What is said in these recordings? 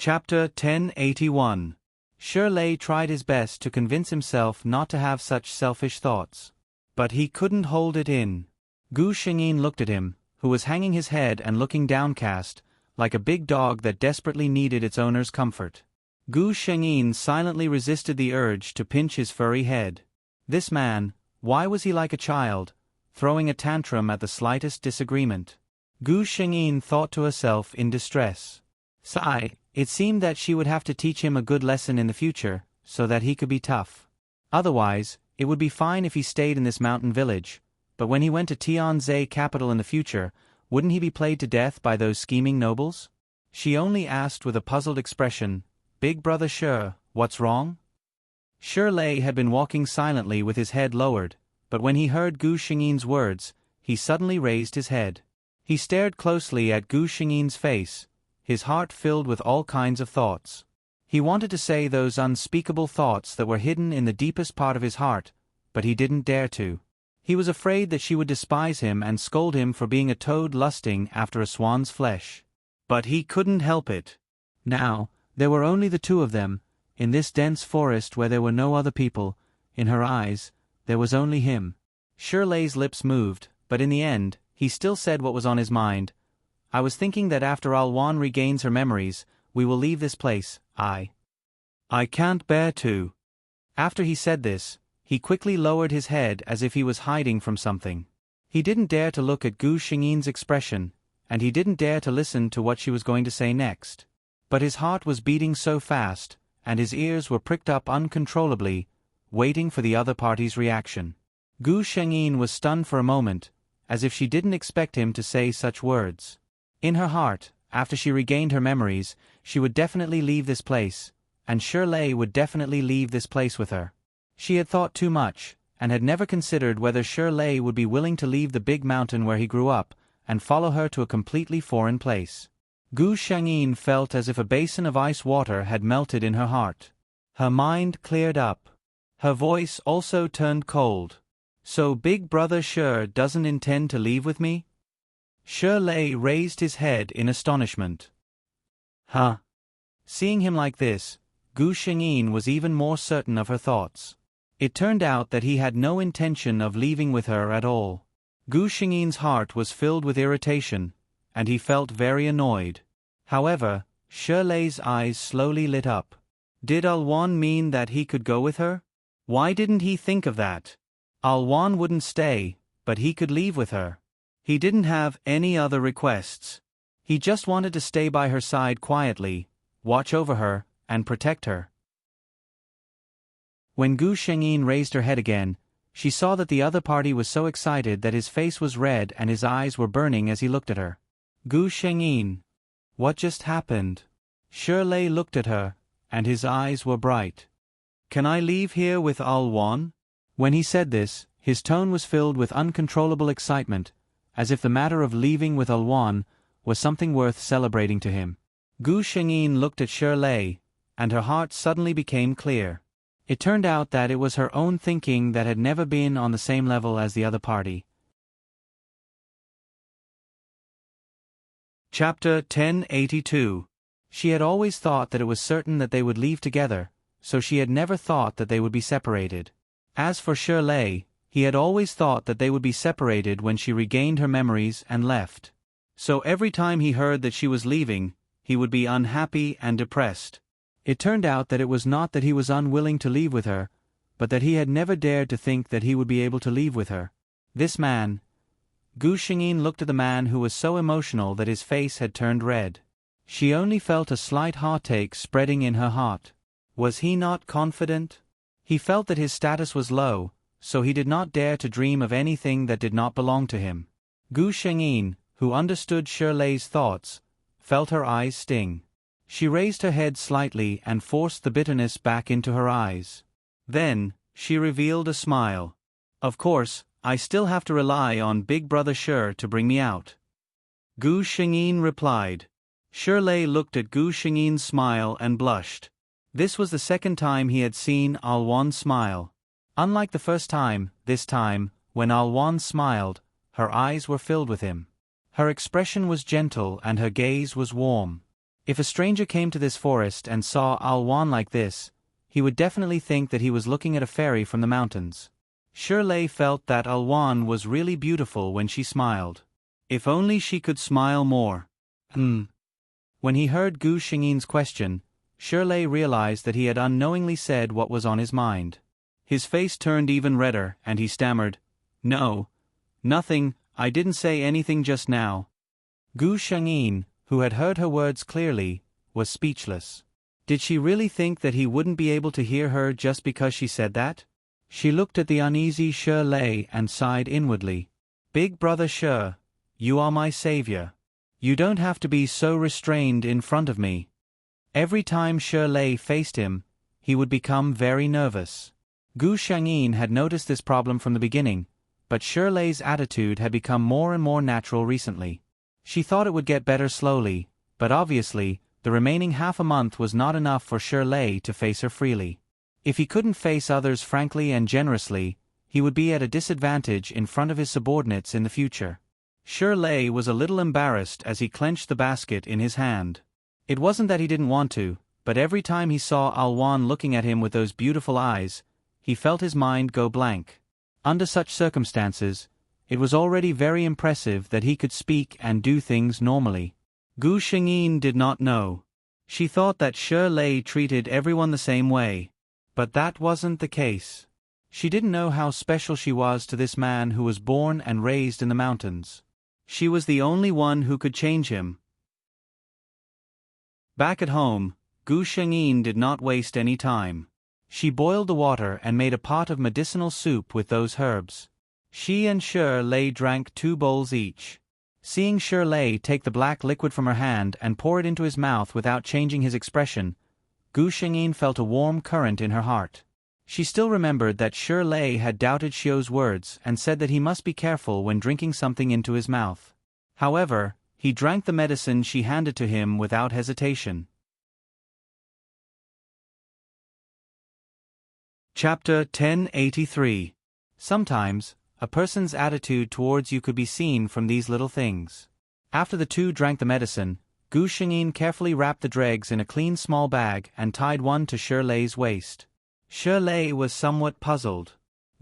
Chapter 1081. Shirley tried his best to convince himself not to have such selfish thoughts. But he couldn't hold it in. Gu Shengyin looked at him, who was hanging his head and looking downcast, like a big dog that desperately needed its owner's comfort. Gu Shengyin silently resisted the urge to pinch his furry head. This man, why was he like a child, throwing a tantrum at the slightest disagreement? Gu Shengyin thought to herself in distress. Sigh, it seemed that she would have to teach him a good lesson in the future, so that he could be tough. Otherwise, it would be fine if he stayed in this mountain village, but when he went to Tianzhe capital in the future, wouldn't he be played to death by those scheming nobles? She only asked with a puzzled expression, "Big brother Shi, what's wrong?" Shirley had been walking silently with his head lowered, but when he heard Gu Shengyin's words, he suddenly raised his head. He stared closely at Gu Shengyin's face, his heart filled with all kinds of thoughts. He wanted to say those unspeakable thoughts that were hidden in the deepest part of his heart, but he didn't dare to. He was afraid that she would despise him and scold him for being a toad lusting after a swan's flesh. But he couldn't help it. Now, there were only the two of them, in this dense forest where there were no other people. In her eyes, there was only him. Shirley's lips moved, but in the end, he still said what was on his mind. "I was thinking that after Alwan regains her memories, we will leave this place. I can't bear to." After he said this, he quickly lowered his head as if he was hiding from something. He didn't dare to look at Gu Shengyin's expression, and he didn't dare to listen to what she was going to say next. But his heart was beating so fast, and his ears were pricked up uncontrollably, waiting for the other party's reaction. Gu Shengyin was stunned for a moment, as if she didn't expect him to say such words. In her heart, after she regained her memories, she would definitely leave this place, and Shirley would definitely leave this place with her. She had thought too much, and had never considered whether Shirley would be willing to leave the big mountain where he grew up, and follow her to a completely foreign place. Gu Shengyin felt as if a basin of ice water had melted in her heart. Her mind cleared up. Her voice also turned cold. "So Big Brother Shi doesn't intend to leave with me?" Shirley raised his head in astonishment. Huh? Seeing him like this, Gu Shengyin was even more certain of her thoughts. It turned out that he had no intention of leaving with her at all. Gu Shengyin's heart was filled with irritation, and he felt very annoyed. However, Shirley's eyes slowly lit up. Did Alwan mean that he could go with her? Why didn't he think of that? Alwan wouldn't stay, but he could leave with her. He didn't have any other requests. He just wanted to stay by her side quietly, watch over her, and protect her. When Gu Shengyin raised her head again, she saw that the other party was so excited that his face was red and his eyes were burning as he looked at her. "Gu Shengyin, what just happened?" Shirley looked at her, and his eyes were bright. "Can I leave here with Alwan?" When he said this, his tone was filled with uncontrollable excitement, as if the matter of leaving with Alwan was something worth celebrating to him. Gu Shengyin looked at Shirley, and her heart suddenly became clear. It turned out that it was her own thinking that had never been on the same level as the other party. Chapter 1082. She had always thought that it was certain that they would leave together, so she had never thought that they would be separated. As for Shirley, he had always thought that they would be separated when she regained her memories and left. So every time he heard that she was leaving, he would be unhappy and depressed. It turned out that it was not that he was unwilling to leave with her, but that he had never dared to think that he would be able to leave with her. This man. Gu Shengyin looked at the man who was so emotional that his face had turned red. She only felt a slight heartache spreading in her heart. Was he not confident? He felt that his status was low, so he did not dare to dream of anything that did not belong to him. Gu Shengyin, who understood Shirley's thoughts, felt her eyes sting. She raised her head slightly and forced the bitterness back into her eyes. Then, she revealed a smile. "Of course, I still have to rely on Big Brother Shi to bring me out." Gu Shengyin replied. Shirley looked at Gu Shengyin's smile and blushed. This was the second time he had seen Alwan smile. Unlike the first time, this time, when Alwan smiled, her eyes were filled with him. Her expression was gentle and her gaze was warm. If a stranger came to this forest and saw Alwan like this, he would definitely think that he was looking at a fairy from the mountains. Shirley felt that Alwan was really beautiful when she smiled. If only she could smile more. When he heard Gu Xingyi's question, Shirley realized that he had unknowingly said what was on his mind. His face turned even redder, and he stammered, "No. Nothing, I didn't say anything just now." Gu Xingyi, who had heard her words clearly, was speechless. Did she really think that he wouldn't be able to hear her just because she said that? She looked at the uneasy Shirley and sighed inwardly. "Big brother Shi, you are my savior. You don't have to be so restrained in front of me." Every time Shirley faced him, he would become very nervous. Gu Xingyi had noticed this problem from the beginning, but Shirley's attitude had become more and more natural recently. She thought it would get better slowly, but obviously, the remaining half a month was not enough for Shirley to face her freely. If he couldn't face others frankly and generously, he would be at a disadvantage in front of his subordinates in the future. Shirley was a little embarrassed as he clenched the basket in his hand. It wasn't that he didn't want to, but every time he saw Alwan looking at him with those beautiful eyes, he felt his mind go blank. Under such circumstances, it was already very impressive that he could speak and do things normally. Gu Xingyi did not know. She thought that Shirley treated everyone the same way. But that wasn't the case. She didn't know how special she was to this man who was born and raised in the mountains. She was the only one who could change him. Back at home, Gu Xingyi did not waste any time. She boiled the water and made a pot of medicinal soup with those herbs. She and Shirley drank 2 bowls each. Seeing Shirley take the black liquid from her hand and pour it into his mouth without changing his expression, Gu Xingyi felt a warm current in her heart. She still remembered that Shirley had doubted Xiu's words and said that he must be careful when drinking something into his mouth. However, he drank the medicine she handed to him without hesitation. Chapter 1083. Sometimes, a person's attitude towards you could be seen from these little things. After the two drank the medicine, Gu Xingyi carefully wrapped the dregs in a clean small bag and tied one to Shirley's waist. Shirley was somewhat puzzled.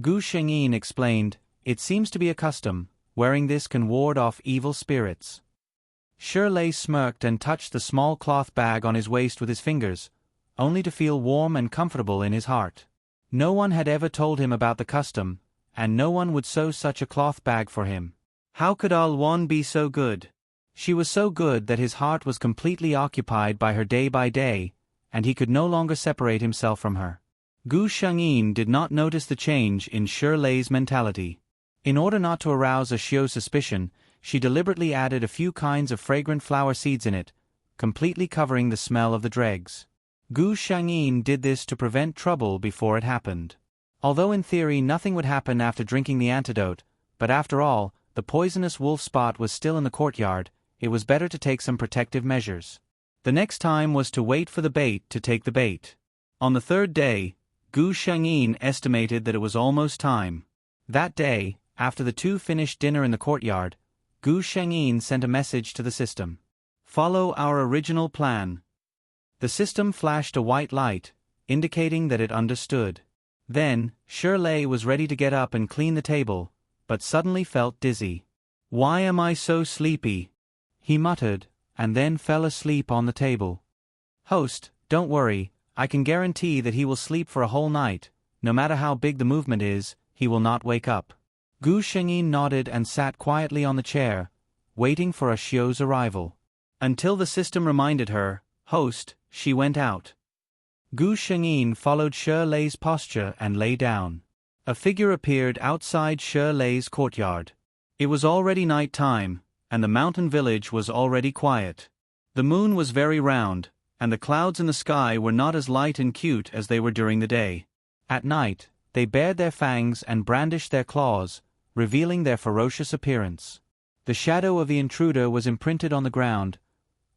Gu Xingyi explained, "It seems to be a custom. Wearing this can ward off evil spirits." Shirley smirked and touched the small cloth bag on his waist with his fingers, only to feel warm and comfortable in his heart. No one had ever told him about the custom, and no one would sew such a cloth bag for him. How could Alwan be so good? She was so good that his heart was completely occupied by her day by day, and he could no longer separate himself from her. Gu Xingyi did not notice the change in Shirley's mentality. In order not to arouse a Xiu suspicion, she deliberately added a few kinds of fragrant flower seeds in it, completely covering the smell of the dregs. Gu Xingyi did this to prevent trouble before it happened. Although in theory nothing would happen after drinking the antidote, but after all, the poisonous wolf spot was still in the courtyard, it was better to take some protective measures. The next time was to wait for the bait to take the bait. On the 3rd day, Gu Xingyi estimated that it was almost time. That day, after the two finished dinner in the courtyard, Gu Xingyi sent a message to the system. "Follow our original plan." The system flashed a white light, indicating that it understood. Then, Shirley was ready to get up and clean the table, but suddenly felt dizzy. "Why am I so sleepy?" he muttered, and then fell asleep on the table. "Host, don't worry, I can guarantee that he will sleep for a whole night. No matter how big the movement is, he will not wake up." Gu Xingyi nodded and sat quietly on the chair, waiting for a Xiu's arrival. Until the system reminded her, "Host," she went out. Gu Xingyi followed Shirley's posture and lay down. A figure appeared outside Shirley's courtyard. It was already night time, and the mountain village was already quiet. The moon was very round, and the clouds in the sky were not as light and cute as they were during the day. At night, they bared their fangs and brandished their claws, revealing their ferocious appearance. The shadow of the intruder was imprinted on the ground,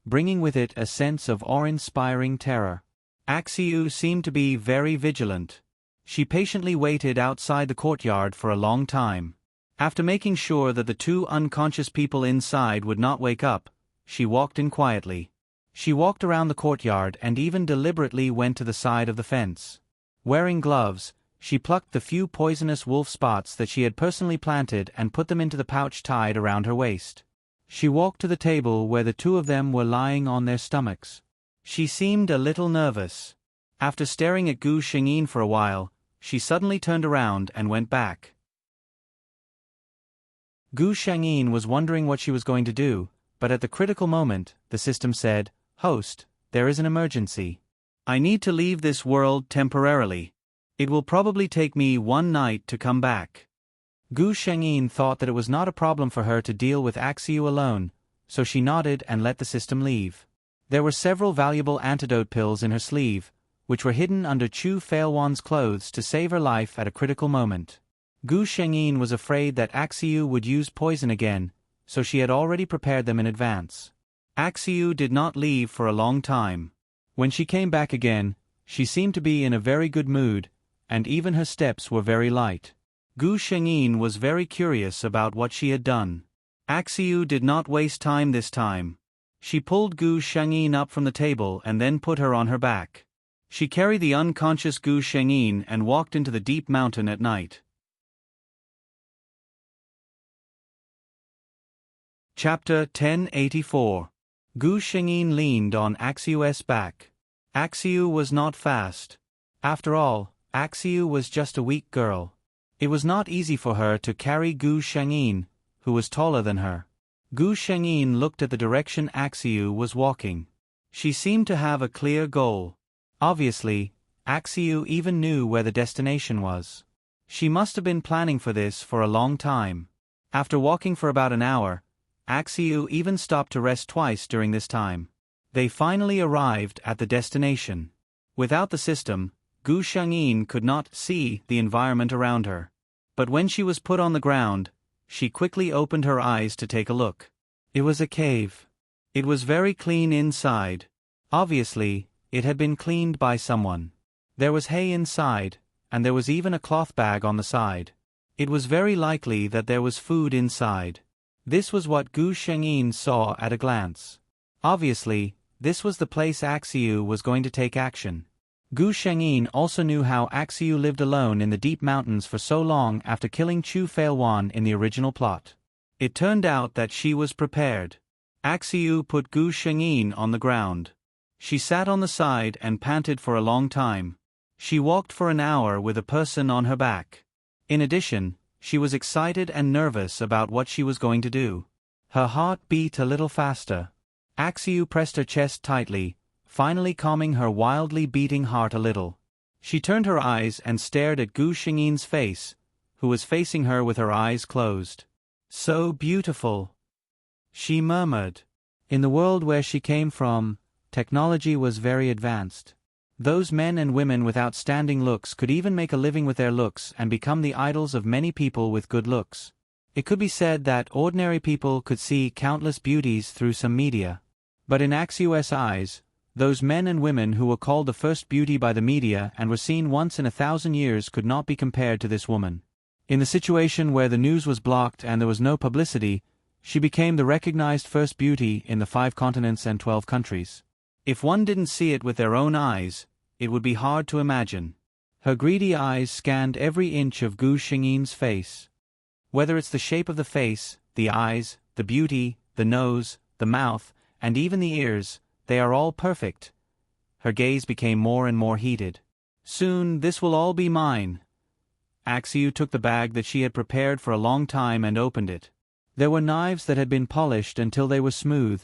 bringing with it a sense of awe-inspiring terror. Xiu seemed to be very vigilant. She patiently waited outside the courtyard for a long time. After making sure that the two unconscious people inside would not wake up, she walked in quietly. She walked around the courtyard and even deliberately went to the side of the fence. Wearing gloves, she plucked the few poisonous wolf spots that she had personally planted and put them into the pouch tied around her waist. She walked to the table where the two of them were lying on their stomachs. She seemed a little nervous. After staring at Gu Shengyin for a while, she suddenly turned around and went back. Gu Shengyin was wondering what she was going to do, but at the critical moment, the system said, "Host, there is an emergency. I need to leave this world temporarily. It will probably take me 1 night to come back." Gu Shengyin thought that it was not a problem for her to deal with Axiu alone, so she nodded and let the system leave. There were several valuable antidote pills in her sleeve, which were hidden under Chu Failwan's clothes to save her life at a critical moment. Gu Shengyin was afraid that Axiu would use poison again, so she had already prepared them in advance. Axiu did not leave for a long time. When she came back again, she seemed to be in a very good mood, and even her steps were very light. Gu Shengyin was very curious about what she had done. Axiu did not waste time this time. She pulled Gu Shengyin up from the table and then put her on her back. She carried the unconscious Gu Shengyin and walked into the deep mountain at night. Chapter 1084. Gu Shengyin leaned on Axiu's back. Axiu was not fast. After all, Axiu was just a weak girl. It was not easy for her to carry Gu Shengyin, who was taller than her. Gu Shengyin looked at the direction Axiu was walking. She seemed to have a clear goal. Obviously, Axiu even knew where the destination was. She must have been planning for this for a long time. After walking for about an hour, Axiu even stopped to rest twice during this time. They finally arrived at the destination. Without the system, Gu Shengyin could not see the environment around her. But when she was put on the ground, she quickly opened her eyes to take a look. It was a cave. It was very clean inside. Obviously, it had been cleaned by someone. There was hay inside, and there was even a cloth bag on the side. It was very likely that there was food inside. This was what Gu Shengyin saw at a glance. Obviously, this was the place Axiu was going to take action. Gu Shengyin also knew how Axiu lived alone in the deep mountains for so long after killing Chu Failwan in the original plot. It turned out that she was prepared. Axiu put Gu Shengyin on the ground. She sat on the side and panted for a long time. She walked for an hour with a person on her back. In addition, she was excited and nervous about what she was going to do. Her heart beat a little faster. Axiu pressed her chest tightly, finally calming her wildly beating heart a little. She turned her eyes and stared at Gu Shengyin's face, who was facing her with her eyes closed. "So beautiful," she murmured. In the world where she came from, technology was very advanced. Those men and women with outstanding looks could even make a living with their looks and become the idols of many people with good looks. It could be said that ordinary people could see countless beauties through some media. But in Axiu's eyes, those men and women who were called the first beauty by the media and were seen once in 1,000 years could not be compared to this woman. In the situation where the news was blocked and there was no publicity, she became the recognized first beauty in the 5 continents and 12 countries. If one didn't see it with their own eyes, it would be hard to imagine. Her greedy eyes scanned every inch of Gu Shengyin's face. Whether it's the shape of the face, the eyes, the beauty, the nose, the mouth, and even the ears, they are all perfect. Her gaze became more and more heated. "Soon this will all be mine." Axiu took the bag that she had prepared for a long time and opened it. There were knives that had been polished until they were smooth,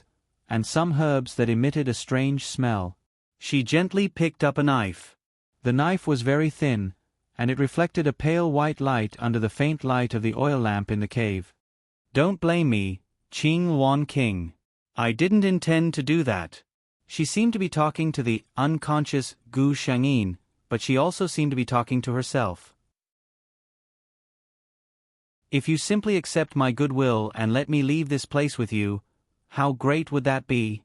and some herbs that emitted a strange smell. She gently picked up a knife. The knife was very thin, and it reflected a pale white light under the faint light of the oil lamp in the cave. "Don't blame me, Qing Wan King. I didn't intend to do that." She seemed to be talking to the unconscious Gu Shengyin, but she also seemed to be talking to herself. "If you simply accept my goodwill and let me leave this place with you, how great would that be?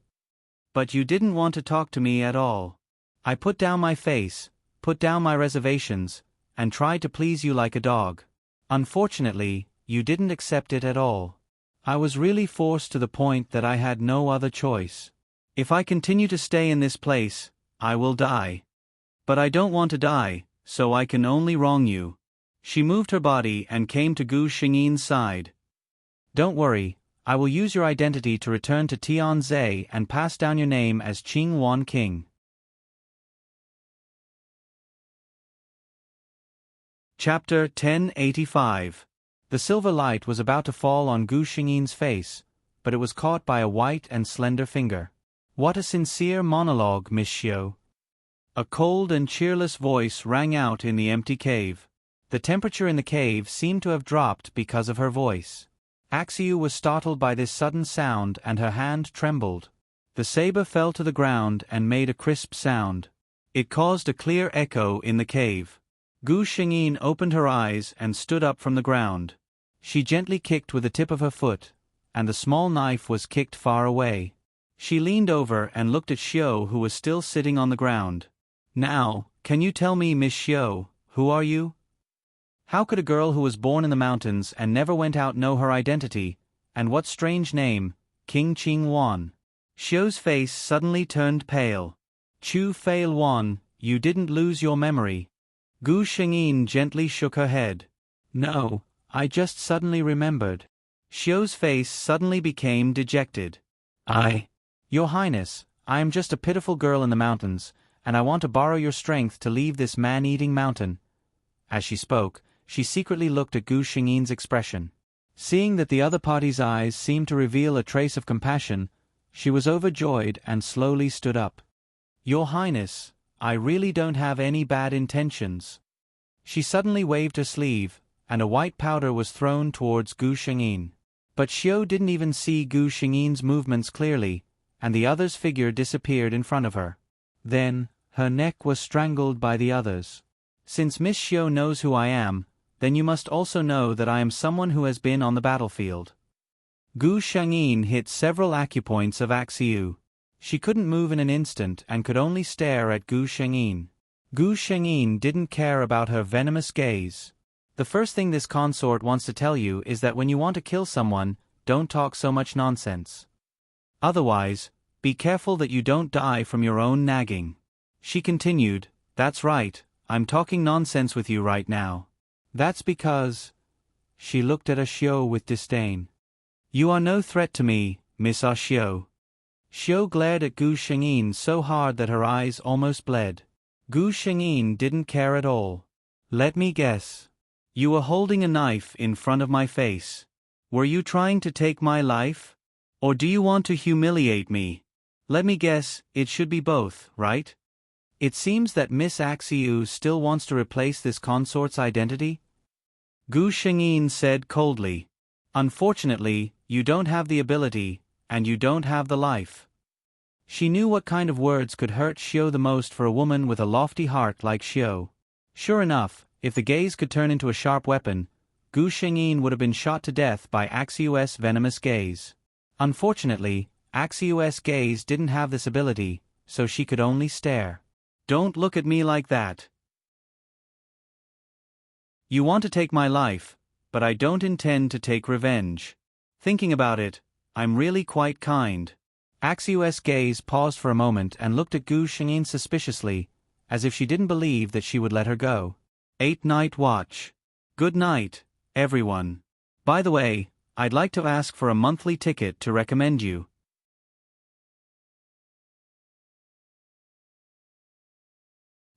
But you didn't want to talk to me at all. I put down my face, put down my reservations, and tried to please you like a dog. Unfortunately, you didn't accept it at all. I was really forced to the point that I had no other choice. If I continue to stay in this place, I will die. But I don't want to die, so I can only wrong you. She moved her body and came to Gu Xingyi's side. Don't worry, I will use your identity to return to Tianzhe and pass down your name as Qing Wan King. Chapter 1085. The silver light was about to fall on Gu Xingyi's face, but it was caught by a white and slender finger. What a sincere monologue, Miss Xiao. A cold and cheerless voice rang out in the empty cave. The temperature in the cave seemed to have dropped because of her voice. Axiu was startled by this sudden sound and her hand trembled. The saber fell to the ground and made a crisp sound. It caused a clear echo in the cave. Gu Xingyi opened her eyes and stood up from the ground. She gently kicked with the tip of her foot, and the small knife was kicked far away. She leaned over and looked at Xiao, who was still sitting on the ground. Now, can you tell me, Miss Xiao, who are you? How could a girl who was born in the mountains and never went out know her identity, and what strange name, King Qing Wan? Xiao's face suddenly turned pale. Chu Fei Wan, you didn't lose your memory. Gu Xingyi gently shook her head. No, I just suddenly remembered. Xiao's face suddenly became dejected. Your Highness, I am just a pitiful girl in the mountains, and I want to borrow your strength to leave this man-eating mountain. As she spoke, she secretly looked at Gu Xingyi's expression. Seeing that the other party's eyes seemed to reveal a trace of compassion, she was overjoyed and slowly stood up. Your Highness, I really don't have any bad intentions. She suddenly waved her sleeve, and a white powder was thrown towards Gu Xingyi. But Xiao didn't even see Gu Xingyi's movements clearly, and the other's figure disappeared in front of her. Then, her neck was strangled by the others. Since Miss Xiao knows who I am, then you must also know that I am someone who has been on the battlefield. Gu Xingyi hit several acupoints of Axiu. She couldn't move in an instant and could only stare at Gu Xingyi. Gu Xingyi didn't care about her venomous gaze. The first thing this consort wants to tell you is that when you want to kill someone, don't talk so much nonsense. Otherwise, be careful that you don't die from your own nagging. She continued, That's right, I'm talking nonsense with you right now. That's because... She looked at Xiao with disdain. You are no threat to me, Miss Xiao. Xiao glared at Gu Xingyi so hard that her eyes almost bled. Gu Xingyi didn't care at all. Let me guess. You were holding a knife in front of my face. Were you trying to take my life? Or do you want to humiliate me? Let me guess, it should be both, right? It seems that Miss Axiu still wants to replace this consort's identity? Gu Xingyi said coldly. Unfortunately, you don't have the ability, and you don't have the life. She knew what kind of words could hurt Xiao the most for a woman with a lofty heart like Xiao. Sure enough, if the gaze could turn into a sharp weapon, Gu Xingyi would have been shot to death by Axiu's venomous gaze. Unfortunately, Axiu's gaze didn't have this ability, so she could only stare. Don't look at me like that. You want to take my life, but I don't intend to take revenge. Thinking about it, I'm really quite kind. Axiu's gaze paused for a moment and looked at Gu Xingyi suspiciously, as if she didn't believe that she would let her go. 8th Night Watch. Good night, everyone. By the way, I'd like to ask for a monthly ticket to recommend you.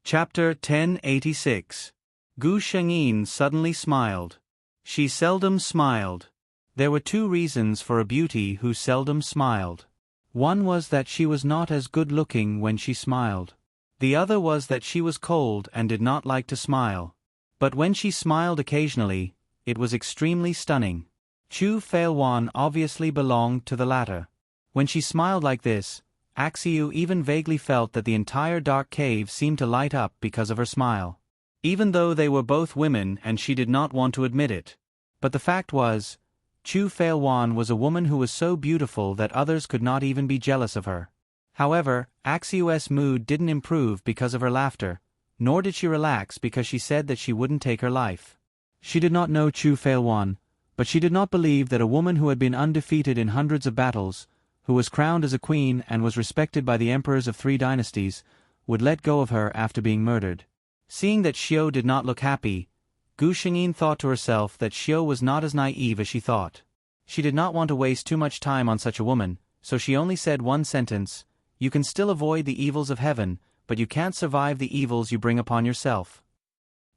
Chapter 1086. Gu Xingyi suddenly smiled. She seldom smiled. There were two reasons for a beauty who seldom smiled. One was that she was not as good-looking when she smiled. The other was that she was cold and did not like to smile. But when she smiled occasionally, it was extremely stunning. Chu Feiwan obviously belonged to the latter. When she smiled like this, Axiu even vaguely felt that the entire dark cave seemed to light up because of her smile. Even though they were both women and she did not want to admit it. But the fact was, Chu Feiwan was a woman who was so beautiful that others could not even be jealous of her. However, Axiu's mood didn't improve because of her laughter, nor did she relax because she said that she wouldn't take her life. She did not know Chu Feiwan, but she did not believe that a woman who had been undefeated in hundreds of battles, who was crowned as a queen and was respected by the emperors of 3 dynasties, would let go of her after being murdered. Seeing that Xiao did not look happy, Gu Shengyin thought to herself that Xiao was not as naive as she thought. She did not want to waste too much time on such a woman, so she only said one sentence: "You can still avoid the evils of heaven, but you can't survive the evils you bring upon yourself."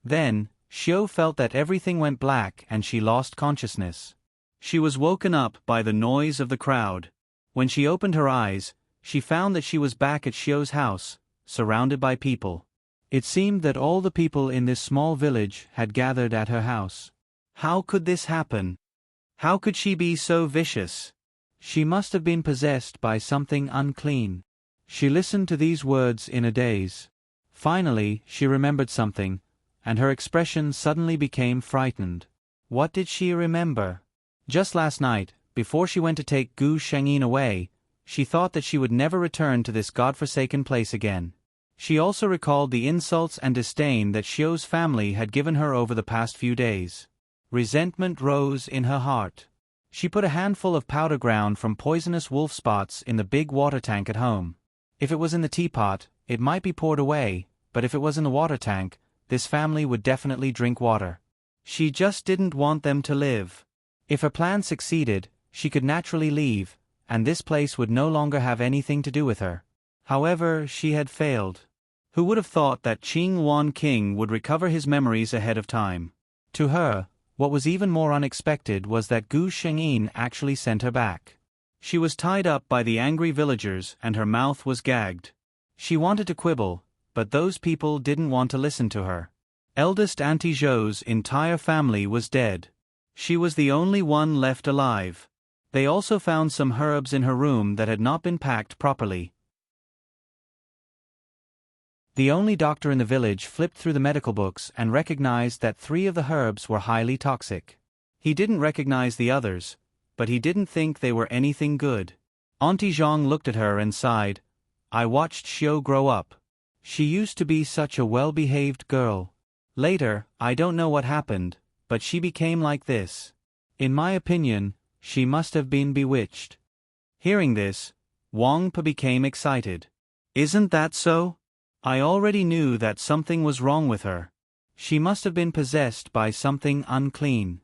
Then, Xiao felt that everything went black and she lost consciousness. She was woken up by the noise of the crowd. When she opened her eyes, she found that she was back at Xiao's house, surrounded by people. It seemed that all the people in this small village had gathered at her house. How could this happen? How could she be so vicious? She must have been possessed by something unclean. She listened to these words in a daze. Finally, she remembered something, and her expression suddenly became frightened. What did she remember? Just last night, before she went to take Gu Shengyin away, she thought that she would never return to this godforsaken place again. She also recalled the insults and disdain that Xiao's family had given her over the past few days. Resentment rose in her heart. She put a handful of powder ground from poisonous wolf spots in the big water tank at home. If it was in the teapot, it might be poured away, but if it was in the water tank, this family would definitely drink water. She just didn't want them to live. If her plan succeeded, she could naturally leave, and this place would no longer have anything to do with her. However, she had failed. Who would have thought that Qing Wan King would recover his memories ahead of time? To her, what was even more unexpected was that Gu Shengyin actually sent her back. She was tied up by the angry villagers and her mouth was gagged. She wanted to quibble, but those people didn't want to listen to her. Eldest Auntie Zhou's entire family was dead. She was the only one left alive. They also found some herbs in her room that had not been packed properly. The only doctor in the village flipped through the medical books and recognized that 3 of the herbs were highly toxic. He didn't recognize the others, but he didn't think they were anything good. Auntie Zhang looked at her and sighed. "I watched Xiao grow up. She used to be such a well-behaved girl. Later, I don't know what happened, but she became like this. In my opinion, she must have been bewitched." Hearing this, Wang Pe became excited. "Isn't that so? I already knew that something was wrong with her. She must have been possessed by something unclean."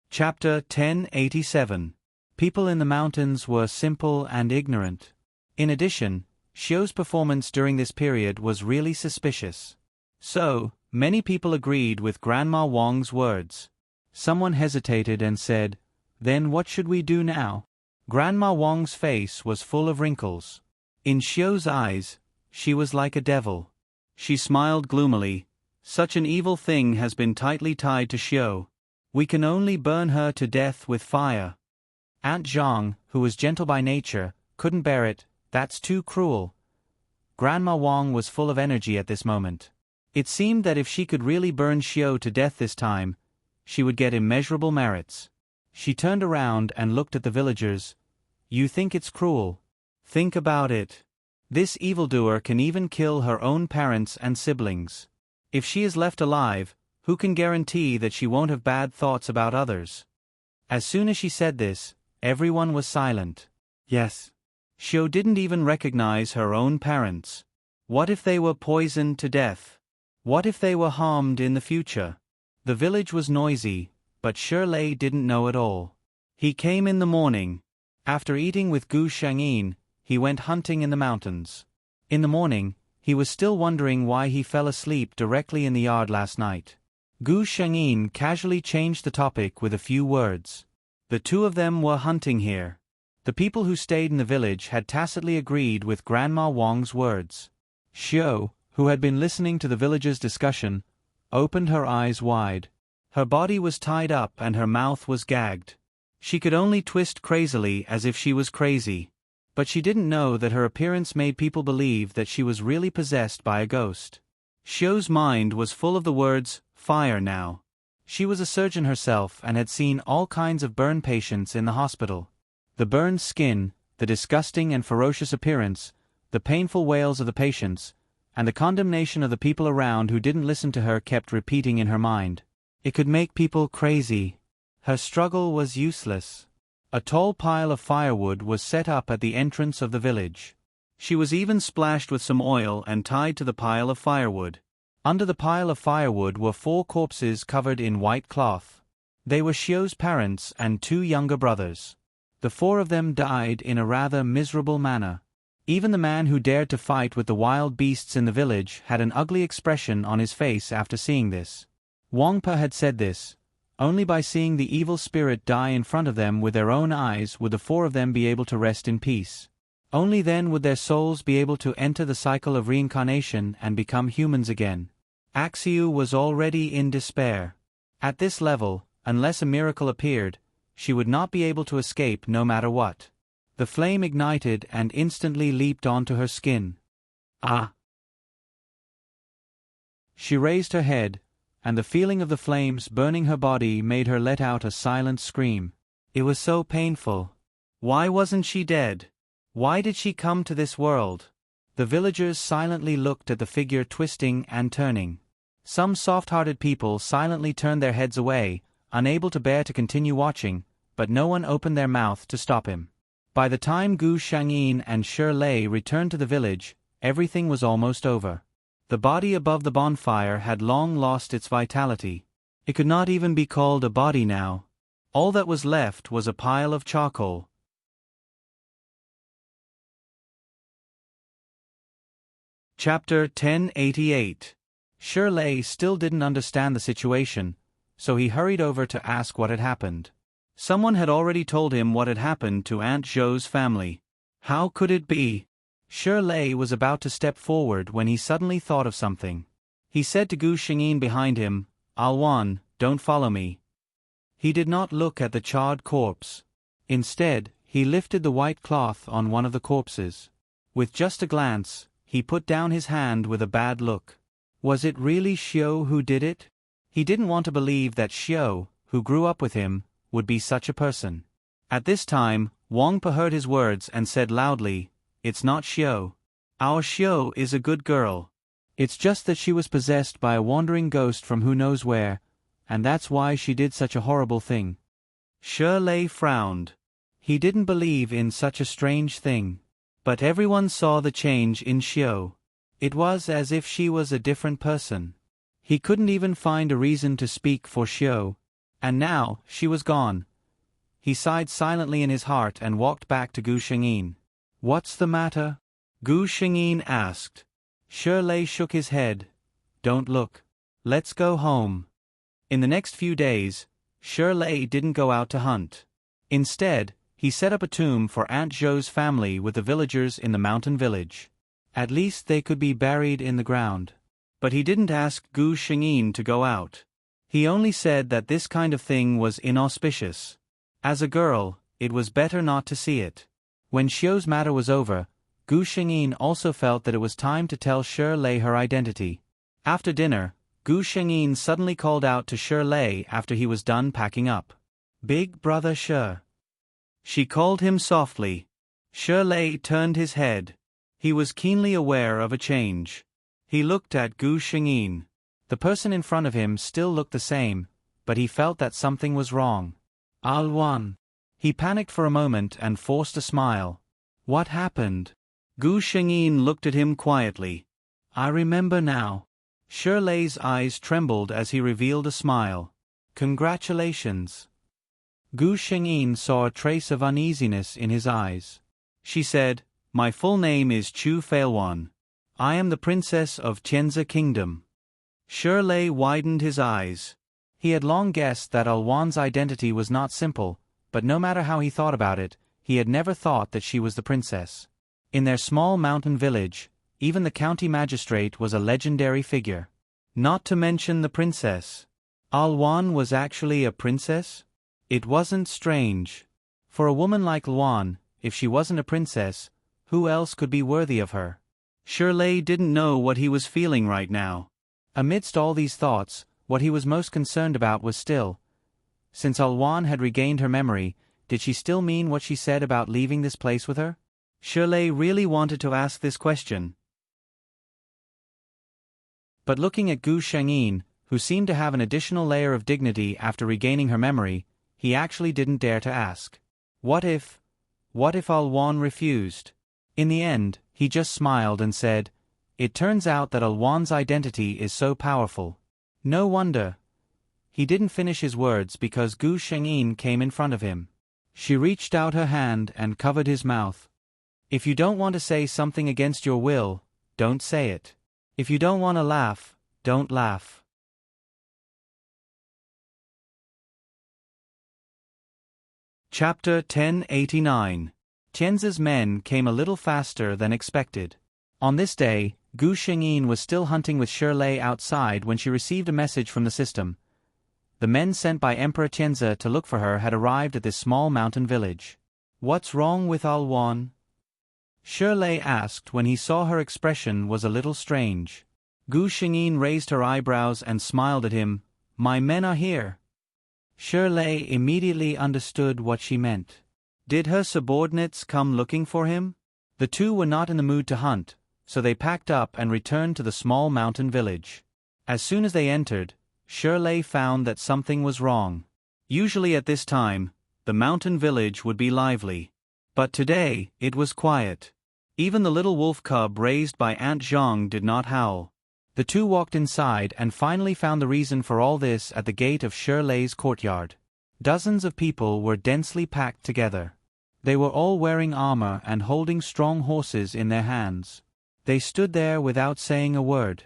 Chapter 1087. People in the mountains were simple and ignorant. In addition, Xiao's performance during this period was really suspicious. So, many people agreed with Grandma Wang's words. Someone hesitated and said, "Then what should we do now?" Grandma Wang's face was full of wrinkles. In Xiao's eyes, she was like a devil. She smiled gloomily. "Such an evil thing has been tightly tied to Xiao. We can only burn her to death with fire." Aunt Zhang, who was gentle by nature, couldn't bear it. "That's too cruel." Grandma Wang was full of energy at this moment. It seemed that if she could really burn Xiao to death this time, she would get immeasurable merits. She turned around and looked at the villagers. "You think it's cruel? Think about it. This evildoer can even kill her own parents and siblings. If she is left alive, who can guarantee that she won't have bad thoughts about others?" As soon as she said this, everyone was silent. Yes. Xiao didn't even recognize her own parents. What if they were poisoned to death? What if they were harmed in the future? The village was noisy, but Shirley didn't know it all. He came in the morning. After eating with Gu Shengyin, he went hunting in the mountains. In the morning, he was still wondering why he fell asleep directly in the yard last night. Gu Shengyin casually changed the topic with a few words. The 2 of them were hunting here. The people who stayed in the village had tacitly agreed with Grandma Wang's words. Xiao, who had been listening to the villagers' discussion, opened her eyes wide. Her body was tied up and her mouth was gagged. She could only twist crazily as if she was crazy. But she didn't know that her appearance made people believe that she was really possessed by a ghost. Xiao's mind was full of the words, "fire" now. She was a surgeon herself and had seen all kinds of burn patients in the hospital. The burned skin, the disgusting and ferocious appearance, the painful wails of the patients, and the condemnation of the people around who didn't listen to her kept repeating in her mind. It could make people crazy. Her struggle was useless. A tall pile of firewood was set up at the entrance of the village. She was even splashed with some oil and tied to the pile of firewood. Under the pile of firewood were 4 corpses covered in white cloth. They were Xiu's parents and 2 younger brothers. The 4 of them died in a rather miserable manner. Even the man who dared to fight with the wild beasts in the village had an ugly expression on his face after seeing this. Wang Pe had said this. Only by seeing the evil spirit die in front of them with their own eyes would the 4 of them be able to rest in peace. Only then would their souls be able to enter the cycle of reincarnation and become humans again. Axiu was already in despair. At this level, unless a miracle appeared, she would not be able to escape no matter what. The flame ignited and instantly leaped onto her skin. Ah! She raised her head, and the feeling of the flames burning her body made her let out a silent scream. It was so painful. Why wasn't she dead? Why did she come to this world? The villagers silently looked at the figure twisting and turning. Some soft-hearted people silently turned their heads away, unable to bear to continue watching, but no one opened their mouth to stop him. By the time Gu Shangyin and Shi Lei returned to the village, everything was almost over. The body above the bonfire had long lost its vitality. It could not even be called a body now. All that was left was a pile of charcoal. Chapter 1088. Shi Lei still didn't understand the situation, so he hurried over to ask what had happened. Someone had already told him what had happened to Aunt Zhou's family. How could it be? Shi Lei was about to step forward when he suddenly thought of something. He said to Gu Shengyin behind him, "Alwan, don't follow me." He did not look at the charred corpse. Instead, he lifted the white cloth on one of the corpses. With just a glance, he put down his hand with a bad look. Was it really Xiu who did it? He didn't want to believe that Xiu, who grew up with him, would be such a person. At this time, Wang Pe heard his words and said loudly, "It's not Xiu. Our Xiu is a good girl. It's just that she was possessed by a wandering ghost from who knows where, and that's why she did such a horrible thing." Shi Lei frowned. He didn't believe in such a strange thing. But everyone saw the change in Xiu. It was as if she was a different person. He couldn't even find a reason to speak for Xiu. And now, she was gone. He sighed silently in his heart and walked back to Gu Shengyin. "What's the matter?" Gu Shengyin asked. Shi Lei shook his head. "Don't look. Let's go home." In the next few days, Shi Lei didn't go out to hunt. Instead, he set up a tomb for Aunt Zhou's family with the villagers in the mountain village. At least they could be buried in the ground. But he didn't ask Gu Shengyin to go out. He only said that this kind of thing was inauspicious. As a girl, it was better not to see it. When Xiu's matter was over, Gu Shengyin also felt that it was time to tell Shi Lei her identity. After dinner, Gu Shengyin suddenly called out to Shi Lei after he was done packing up. "Big brother Shi." She called him softly. Shi Lei turned his head. He was keenly aware of a change. He looked at Gu Shengyin. The person in front of him still looked the same, but he felt that something was wrong. "Alwan." He panicked for a moment and forced a smile. "What happened?" Gu Shengyin looked at him quietly. "I remember now." Shi Lei's eyes trembled as he revealed a smile. "Congratulations." Gu Shengyin saw a trace of uneasiness in his eyes. She said, "My full name is Chu Failwan. I am the princess of Tianzi Kingdom." Shi Lei widened his eyes. He had long guessed that Alwan's identity was not simple, but no matter how he thought about it, he had never thought that she was the princess. In their small mountain village, even the county magistrate was a legendary figure. Not to mention the princess. Alwan was actually a princess? It wasn't strange. For a woman like Alwan, if she wasn't a princess, who else could be worthy of her? Shi Lei didn't know what he was feeling right now. Amidst all these thoughts, what he was most concerned about was still, since Alwan had regained her memory, did she still mean what she said about leaving this place with her? Shi Lei really wanted to ask this question. But looking at Gu Shengyin, who seemed to have an additional layer of dignity after regaining her memory, he actually didn't dare to ask. What if Alwan refused? In the end, he just smiled and said, "It turns out that Alwan's identity is so powerful." No wonder. He didn't finish his words because Gu Shengyin came in front of him. She reached out her hand and covered his mouth. If you don't want to say something against your will, don't say it. If you don't want to laugh, don't laugh. Chapter 1089. Tianzi's men came a little faster than expected. On this day, Gu Shengyin was still hunting with Shirlei outside when she received a message from the system. The men sent by Emperor Tianzi to look for her had arrived at this small mountain village. "What's wrong with Alwan?" Shirlei asked when he saw her expression was a little strange. Gu Shengyin raised her eyebrows and smiled at him. "My men are here." Shirlei immediately understood what she meant. Did her subordinates come looking for him? The two were not in the mood to hunt, so they packed up and returned to the small mountain village. As soon as they entered, Shirlei found that something was wrong. Usually at this time, the mountain village would be lively. But today, it was quiet. Even the little wolf cub raised by Aunt Zhang did not howl. The two walked inside and finally found the reason for all this at the gate of Shirlei's courtyard. Dozens of people were densely packed together. They were all wearing armor and holding strong horses in their hands. They stood there without saying a word.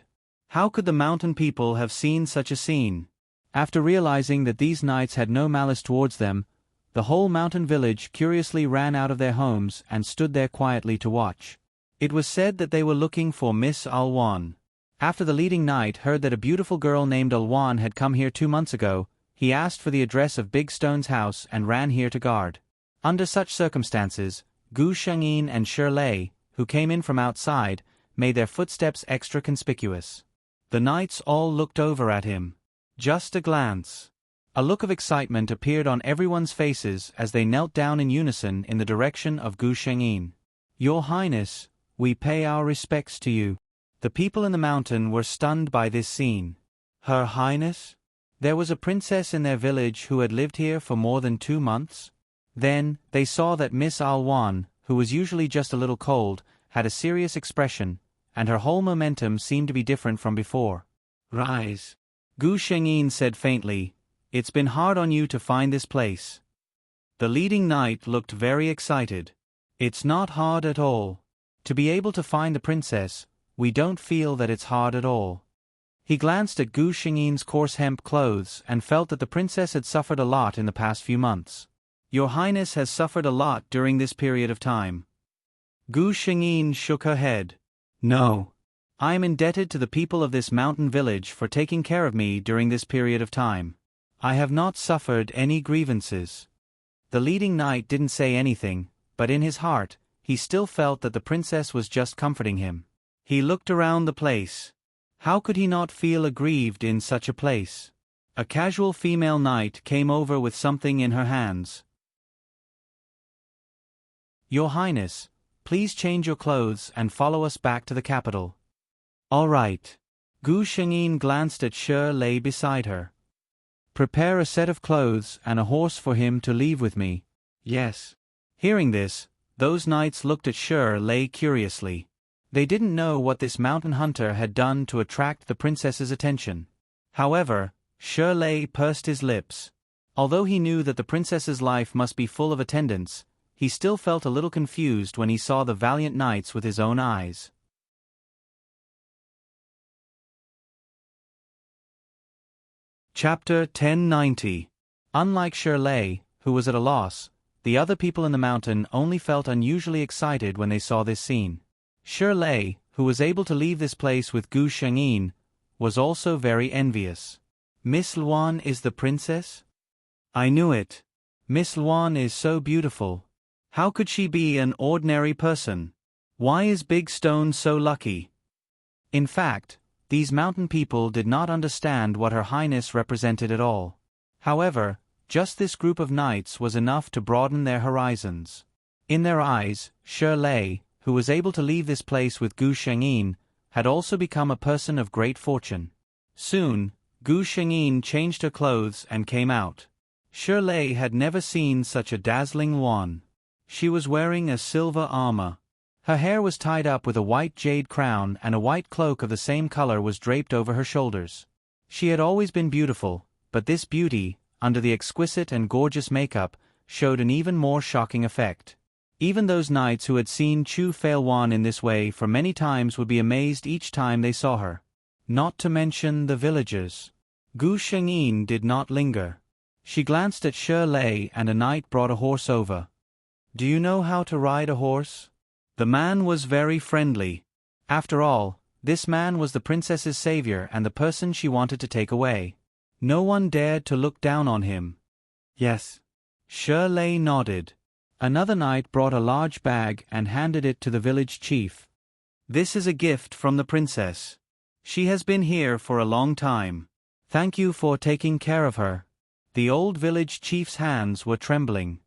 How could the mountain people have seen such a scene? After realizing that these knights had no malice towards them, the whole mountain village curiously ran out of their homes and stood there quietly to watch. It was said that they were looking for Miss Alwan. After the leading knight heard that a beautiful girl named Alwan had come here 2 months ago, he asked for the address of Big Stone's house and ran here to guard. Under such circumstances, Gu Shengyin and Shirlei, who came in from outside, made their footsteps extra conspicuous. The knights all looked over at him. Just a glance. A look of excitement appeared on everyone's faces as they knelt down in unison in the direction of Gu Shengyin. "Your Highness, we pay our respects to you." The people in the mountain were stunned by this scene. Her Highness? There was a princess in their village who had lived here for more than 2 months? Then, they saw that Miss Alwan, who was usually just a little cold, had a serious expression, and her whole momentum seemed to be different from before. "Rise." Gu Shengyin said faintly, "It's been hard on you to find this place." The leading knight looked very excited. "It's not hard at all. To be able to find the princess, we don't feel that it's hard at all." He glanced at Gu Shengyin's coarse hemp clothes and felt that the princess had suffered a lot in the past few months. "Your Highness has suffered a lot during this period of time." Gu Shengyin shook her head. "No. I am indebted to the people of this mountain village for taking care of me during this period of time. I have not suffered any grievances." The leading knight didn't say anything, but in his heart, he still felt that the princess was just comforting him. He looked around the place. How could he not feel aggrieved in such a place? A casual female knight came over with something in her hands. "Your Highness, please change your clothes and follow us back to the capital." "All right." Gu Shengyin glanced at Shirlei beside her. "Prepare a set of clothes and a horse for him to leave with me." "Yes." Hearing this, those knights looked at Shirlei curiously. They didn't know what this mountain hunter had done to attract the princess's attention. However, Shirlei pursed his lips. Although he knew that the princess's life must be full of attendants, he still felt a little confused when he saw the valiant knights with his own eyes. Chapter 1090. Unlike Shirlei, who was at a loss, the other people in the mountain only felt unusually excited when they saw this scene. Shirlei, who was able to leave this place with Gu Shengyin, was also very envious. "Miss Luan is the princess? I knew it. Miss Luan is so beautiful. How could she be an ordinary person? Why is Big Stone so lucky?" In fact, these mountain people did not understand what Her Highness represented at all. However, just this group of knights was enough to broaden their horizons. In their eyes, Shirlei, who was able to leave this place with Gu Shengyin, had also become a person of great fortune. Soon, Gu Shengyin changed her clothes and came out. Shirley had never seen such a dazzling one. She was wearing a silver armor. Her hair was tied up with a white jade crown, and a white cloak of the same color was draped over her shoulders. She had always been beautiful, but this beauty, under the exquisite and gorgeous makeup, showed an even more shocking effect. Even those knights who had seen Chu Failwan in this way for many times would be amazed each time they saw her. Not to mention the villagers. Gu Shengyin did not linger. She glanced at Shirley, and a knight brought a horse over. "Do you know how to ride a horse?" The man was very friendly. After all, this man was the princess's savior and the person she wanted to take away. No one dared to look down on him. "Yes." Shirley nodded. Another knight brought a large bag and handed it to the village chief. "This is a gift from the princess. She has been here for a long time. Thank you for taking care of her." The old village chief's hands were trembling.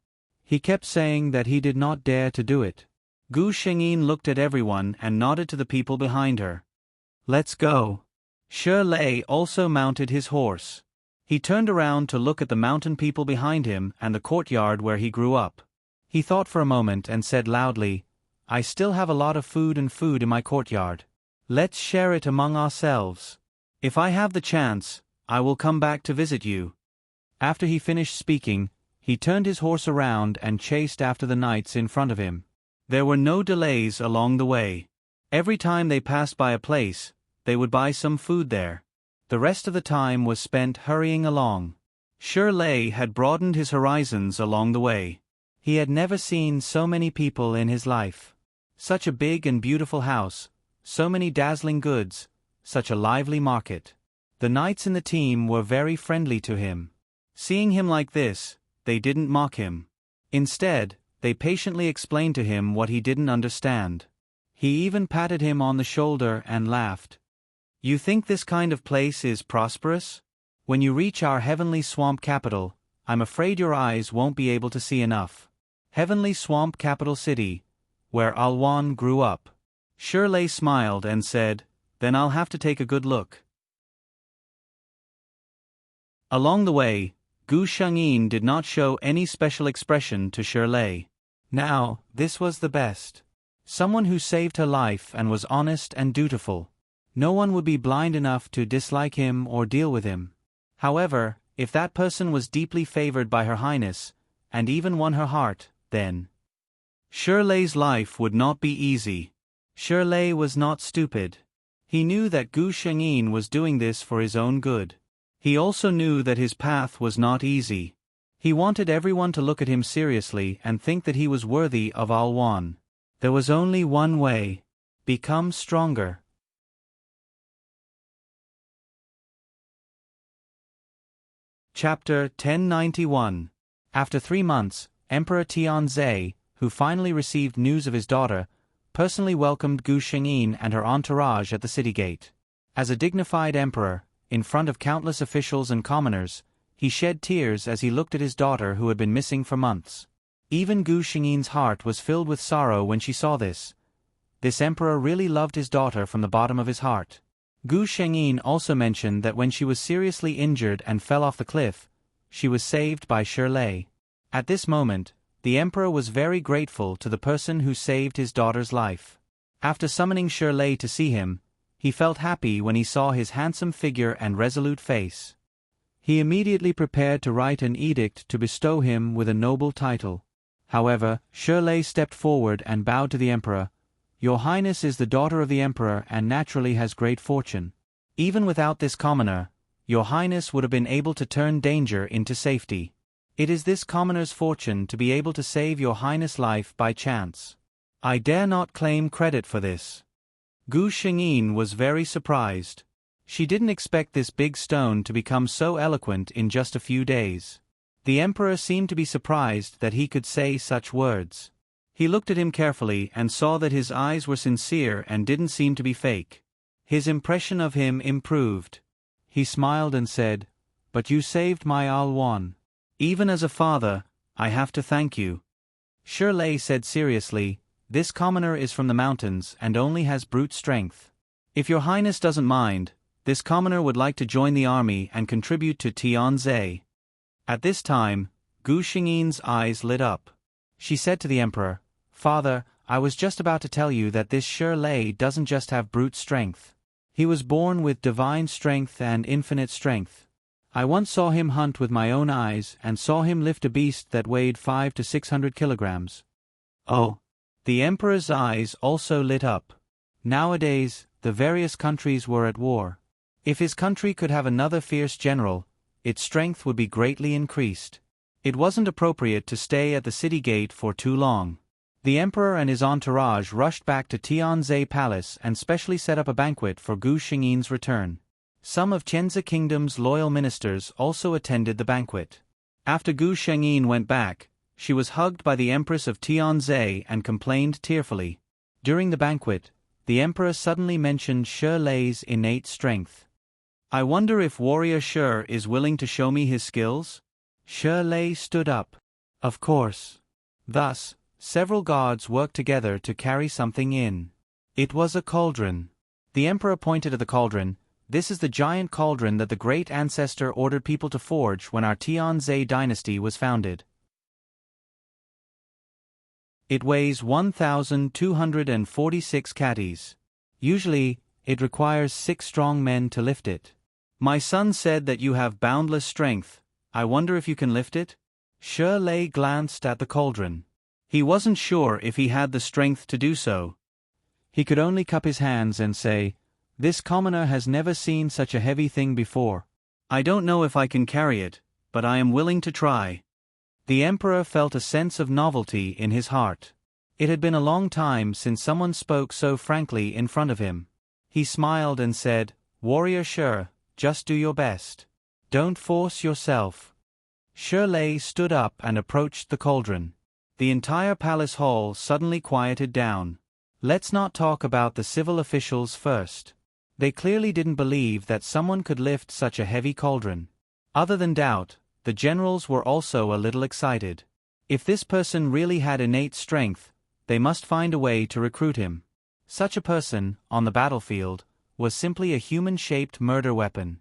He kept saying that he did not dare to do it. Gu Shengyin looked at everyone and nodded to the people behind her. "Let's go." Shirley also mounted his horse. He turned around to look at the mountain people behind him and the courtyard where he grew up. He thought for a moment and said loudly, "I still have a lot of food in my courtyard. Let's share it among ourselves. If I have the chance, I will come back to visit you." After he finished speaking, he turned his horse around and chased after the knights in front of him. There were no delays along the way. Every time they passed by a place, they would buy some food there. The rest of the time was spent hurrying along. Shirley had broadened his horizons along the way. He had never seen so many people in his life. Such a big and beautiful house, so many dazzling goods, such a lively market. The knights in the team were very friendly to him. Seeing him like this, they didn't mock him. Instead, they patiently explained to him what he didn't understand. He even patted him on the shoulder and laughed. "You think this kind of place is prosperous? When you reach our heavenly swamp capital, I'm afraid your eyes won't be able to see enough." Heavenly Swamp Capital City, where Alwan grew up. Shirley smiled and said, "Then I'll have to take a good look." Along the way, Gu Shengyin did not show any special expression to Shirley. Now, this was the best. Someone who saved her life and was honest and dutiful. No one would be blind enough to dislike him or deal with him. However, if that person was deeply favored by Her Highness, and even won her heart, then Shirley's life would not be easy. Shirley was not stupid. He knew that Gu Shengyin was doing this for his own good. He also knew that his path was not easy. He wanted everyone to look at him seriously and think that he was worthy of Alwan. There was only one way: become stronger. Chapter 1091. After 3 months, Emperor Tianzhe, who finally received news of his daughter, personally welcomed Gu Shengyin and her entourage at the city gate. As a dignified emperor, in front of countless officials and commoners, he shed tears as he looked at his daughter who had been missing for months. Even Gu Shengyin's heart was filled with sorrow when she saw this. This emperor really loved his daughter from the bottom of his heart. Gu Shengyin also mentioned that when she was seriously injured and fell off the cliff, she was saved by Shirley. At this moment, the emperor was very grateful to the person who saved his daughter's life. After summoning Shirley to see him, he felt happy when he saw his handsome figure and resolute face. He immediately prepared to write an edict to bestow him with a noble title. However, Shirley stepped forward and bowed to the emperor. "Your Highness is the daughter of the emperor and naturally has great fortune. Even without this commoner, your Highness would have been able to turn danger into safety. It is this commoner's fortune to be able to save your Highness' life by chance. I dare not claim credit for this." Gu Shengyin was very surprised. She didn't expect this big stone to become so eloquent in just a few days. The emperor seemed to be surprised that he could say such words. He looked at him carefully and saw that his eyes were sincere and didn't seem to be fake. His impression of him improved. He smiled and said, "But you saved my Alwan. Even as a father, I have to thank you." Shirley said seriously, "This commoner is from the mountains and only has brute strength. If your Highness doesn't mind, this commoner would like to join the army and contribute to Tianzhe." At this time, Gu Xingyi's eyes lit up. She said to the emperor, "Father, I was just about to tell you that this Shi Lei doesn't just have brute strength. He was born with divine strength and infinite strength. I once saw him hunt with my own eyes and saw him lift a beast that weighed 500 to 600 kilograms. Oh." The emperor's eyes also lit up. Nowadays, the various countries were at war. If his country could have another fierce general, its strength would be greatly increased. It wasn't appropriate to stay at the city gate for too long. The emperor and his entourage rushed back to Tianzhi Palace and specially set up a banquet for Gu Xingyi's return. Some of Tianzi Kingdom's loyal ministers also attended the banquet. After Gu Xingyi went back, she was hugged by the Empress of Tianzhi and complained tearfully. During the banquet, the emperor suddenly mentioned Shi Lei's innate strength. "I wonder if warrior Shi is willing to show me his skills?" Shi Lei stood up. "Of course." Thus, several guards worked together to carry something in. It was a cauldron. The emperor pointed to the cauldron. "This is the giant cauldron that the great ancestor ordered people to forge when our Tianzhi dynasty was founded. It weighs 1,246 catties. Usually, it requires 6 strong men to lift it. My son said that you have boundless strength. I wonder if you can lift it?" Shi Lei glanced at the cauldron. He wasn't sure if he had the strength to do so. He could only cup his hands and say, "This commoner has never seen such a heavy thing before. I don't know if I can carry it, but I am willing to try." The emperor felt a sense of novelty in his heart. It had been a long time since someone spoke so frankly in front of him. He smiled and said, "Warrior Shi, just do your best. Don't force yourself." Shi Lei stood up and approached the cauldron. The entire palace hall suddenly quieted down. Let's not talk about the civil officials first. They clearly didn't believe that someone could lift such a heavy cauldron. Other than doubt, the generals were also a little excited. If this person really had innate strength, they must find a way to recruit him. Such a person, on the battlefield, was simply a human-shaped murder weapon.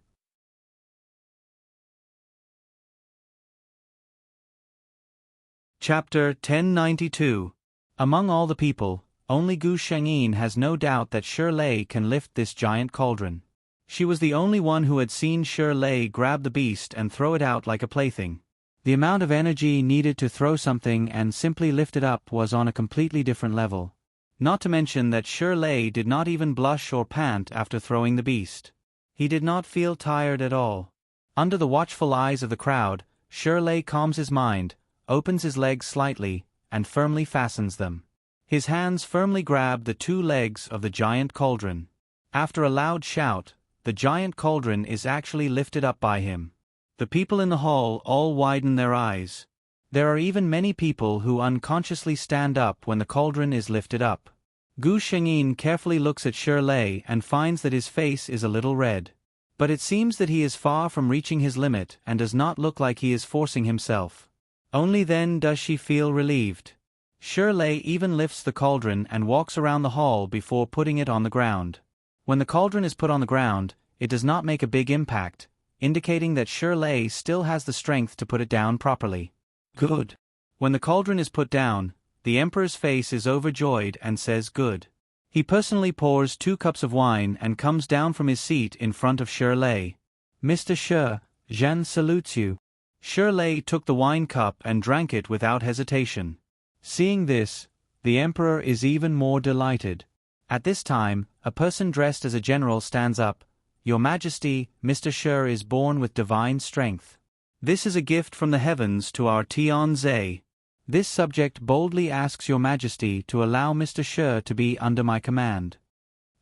Chapter 1092. Among all the people, only Gu Xingyi has no doubt that Shi Lei can lift this giant cauldron. She was the only one who had seen Shi Lei grab the beast and throw it out like a plaything. The amount of energy needed to throw something and simply lift it up was on a completely different level. Not to mention that Shi Lei did not even blush or pant after throwing the beast. He did not feel tired at all. Under the watchful eyes of the crowd, Shi Lei calms his mind, opens his legs slightly, and firmly fastens them. His hands firmly grab the 2 legs of the giant cauldron. After a loud shout, the giant cauldron is actually lifted up by him. The people in the hall all widen their eyes. There are even many people who unconsciously stand up when the cauldron is lifted up. Gu Xingyi carefully looks at Shi Lei and finds that his face is a little red. But it seems that he is far from reaching his limit and does not look like he is forcing himself. Only then does she feel relieved. Shi Lei even lifts the cauldron and walks around the hall before putting it on the ground. When the cauldron is put on the ground, it does not make a big impact, indicating that Shi Lei still has the strength to put it down properly. Good. When the cauldron is put down, the emperor's face is overjoyed and says good. He personally pours 2 cups of wine and comes down from his seat in front of Shi Lei. "Mr. Shi, Jeanne salutes you." Shi Lei took the wine cup and drank it without hesitation. Seeing this, the emperor is even more delighted. At this time, a person dressed as a general stands up. "Your Majesty, Mr. Shi is born with divine strength. This is a gift from the heavens to our Tianzhi. This subject boldly asks Your Majesty to allow Mr. Shi to be under my command."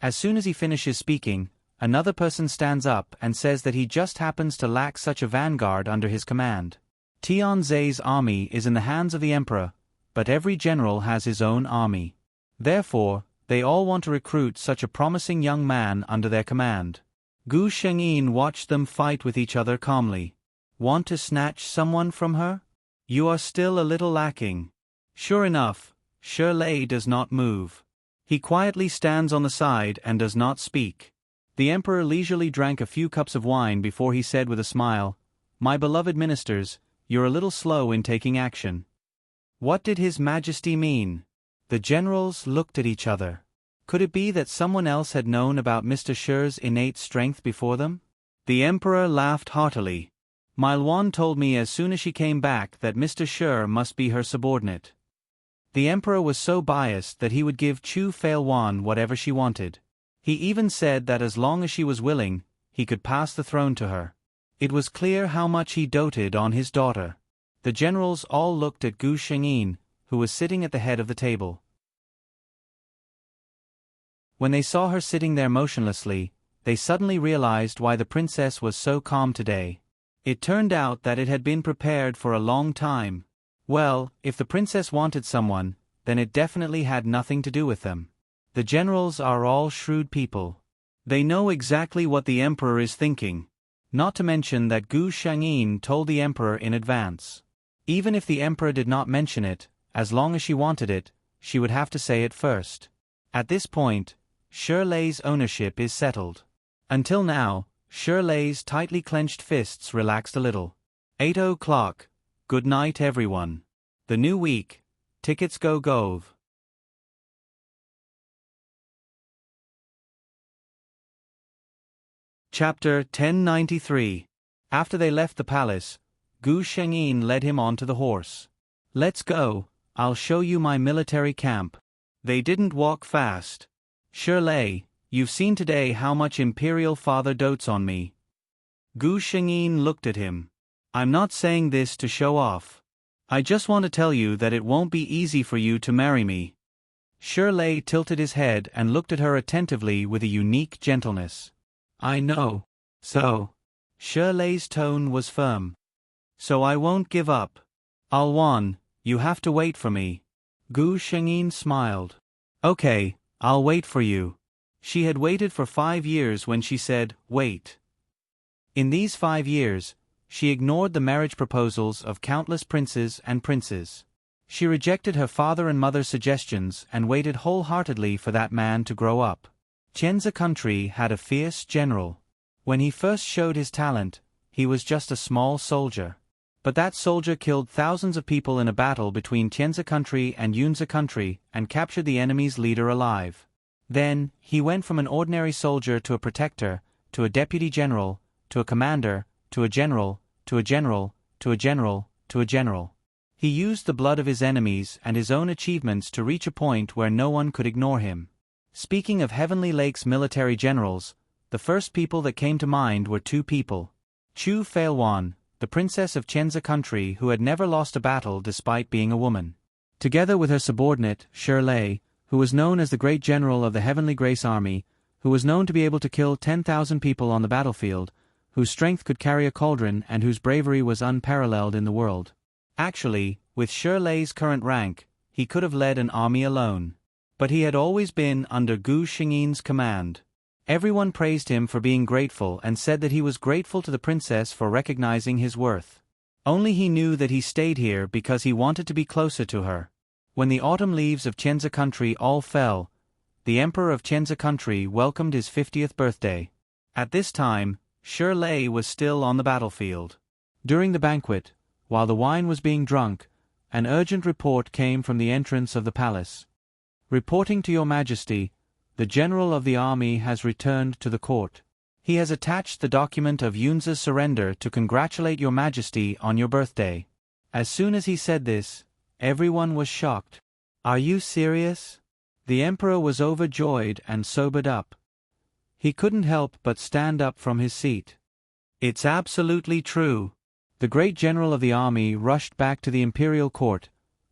As soon as he finishes speaking, another person stands up and says that he just happens to lack such a vanguard under his command. Tianzhi's army is in the hands of the emperor, but every general has his own army. Therefore, they all want to recruit such a promising young man under their command. Gu Xingyi watched them fight with each other calmly. "Want to snatch someone from her? You are still a little lacking." Sure enough, Shi Lei does not move. He quietly stands on the side and does not speak. The emperor leisurely drank a few cups of wine before he said with a smile, "My beloved ministers, you're a little slow in taking action." What did His Majesty mean? The generals looked at each other. Could it be that someone else had known about Mr. She's innate strength before them? The Emperor laughed heartily. "Mailwan told me as soon as she came back that Mr. She must be her subordinate." The Emperor was so biased that he would give Chu Failwan whatever she wanted. He even said that as long as she was willing, he could pass the throne to her. It was clear how much he doted on his daughter. The generals all looked at Gu Shengyin, who was sitting at the head of the table. When they saw her sitting there motionlessly, they suddenly realized why the princess was so calm today. It turned out that it had been prepared for a long time. Well, if the princess wanted someone, then it definitely had nothing to do with them. The generals are all shrewd people. They know exactly what the emperor is thinking. Not to mention that Gu Shengyin told the emperor in advance. Even if the emperor did not mention it, as long as she wanted it, she would have to say it first. At this point, Shirley's ownership is settled. Until now, Shirley's tightly clenched fists relaxed a little. 8 o'clock. Good night, everyone. The new week. Tickets go Gove. Chapter 1093. After they left the palace, Gu Shengyin led him onto the horse. "Let's go, I'll show you my military camp." They didn't walk fast. "Shirley, you've seen today how much Imperial Father dotes on me." Gu Shengyin looked at him. "I'm not saying this to show off. I just want to tell you that it won't be easy for you to marry me." Shirley tilted his head and looked at her attentively with a unique gentleness. "I know. So." Shirley's tone was firm. "So I won't give up. Alwan, you have to wait for me." Gu Shengyin smiled. "Okay, I'll wait for you." She had waited for 5 years when she said, "Wait." In these 5 years, she ignored the marriage proposals of countless princes and princes. She rejected her father and mother's suggestions and waited wholeheartedly for that man to grow up. Tianzi country had a fierce general. When he first showed his talent, he was just a small soldier. But that soldier killed thousands of people in a battle between Tianzi country and Yunzi country and captured the enemy's leader alive. Then, he went from an ordinary soldier to a protector, to a deputy general, to a commander, to a general, to a general, to a general, to a general. He used the blood of his enemies and his own achievements to reach a point where no one could ignore him. Speaking of Heavenly Lake's military generals, the first people that came to mind were 2 people. Chu Failwan, the princess of Tianzi country who had never lost a battle despite being a woman. Together with her subordinate, Shirley, who was known as the great general of the Heavenly Grace Army, who was known to be able to kill 10,000 people on the battlefield, whose strength could carry a cauldron and whose bravery was unparalleled in the world. Actually, with Shirley's current rank, he could have led an army alone. But he had always been under Gu Shengyin's command. Everyone praised him for being grateful and said that he was grateful to the princess for recognizing his worth. Only he knew that he stayed here because he wanted to be closer to her. When the autumn leaves of Tianzi country all fell, the emperor of Tianzi country welcomed his 50th birthday. At this time, Shirley was still on the battlefield. During the banquet, while the wine was being drunk, an urgent report came from the entrance of the palace. "Reporting to your majesty, the general of the army has returned to the court. He has attached the document of Yunza's surrender to congratulate your majesty on your birthday." As soon as he said this, everyone was shocked. "Are you serious?" The emperor was overjoyed and sobered up. He couldn't help but stand up from his seat. "It's absolutely true." The great general of the army rushed back to the imperial court,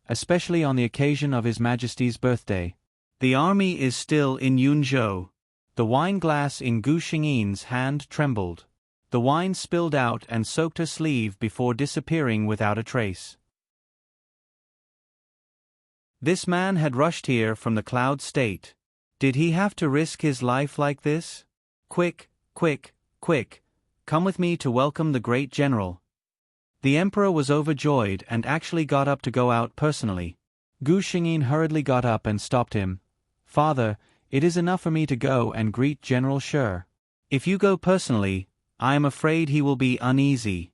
especially on the occasion of His Majesty's birthday. The army is still in Yunzhou. The wine glass in Gu Shengyin's hand trembled. The wine spilled out and soaked her sleeve before disappearing without a trace. This man had rushed here from the Cloud State. Did he have to risk his life like this? "Quick, quick, quick, come with me to welcome the great general." The emperor was overjoyed and actually got up to go out personally. Gu Shengyin hurriedly got up and stopped him. "Father, it is enough for me to go and greet General Shi. If you go personally, I am afraid he will be uneasy."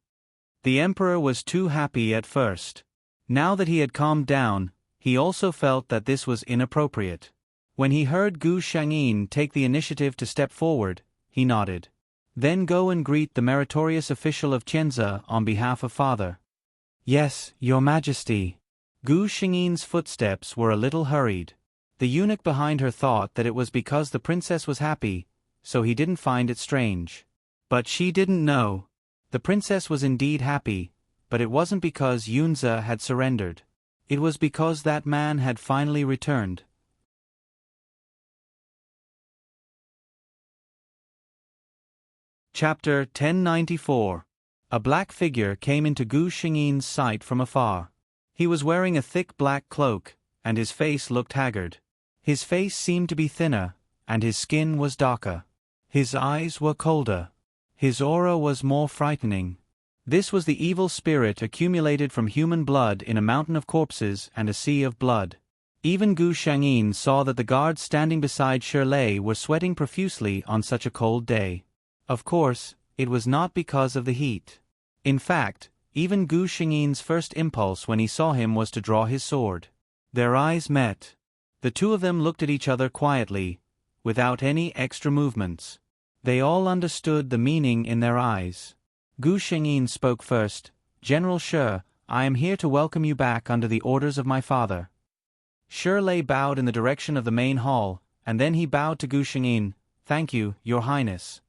The emperor was too happy at first. Now that he had calmed down, he also felt that this was inappropriate. When he heard Gu Shangyin take the initiative to step forward, he nodded. Then go and greet the meritorious official of Tianzi on behalf of father. Yes, your majesty. Gu Shangyin's footsteps were a little hurried. The eunuch behind her thought that it was because the princess was happy, so he didn't find it strange. But she didn't know. The princess was indeed happy, but it wasn't because Yunzi had surrendered. It was because that man had finally returned. Chapter 1094. A black figure came into Gu Shangyin's sight from afar. He was wearing a thick black cloak, and his face looked haggard. His face seemed to be thinner, and his skin was darker. His eyes were colder. His aura was more frightening. This was the evil spirit accumulated from human blood in a mountain of corpses and a sea of blood. Even Gu Shangyin saw that the guards standing beside Shirley were sweating profusely on such a cold day. Of course, it was not because of the heat. In fact, even Gu Shangyin's first impulse when he saw him was to draw his sword. Their eyes met. The two of them looked at each other quietly, without any extra movements. They all understood the meaning in their eyes. Gu Shangyin spoke first. General Shi, I am here to welcome you back under the orders of my father. Shirley bowed in the direction of the main hall, and then he bowed to Gu Shangyin. Thank you, your highness.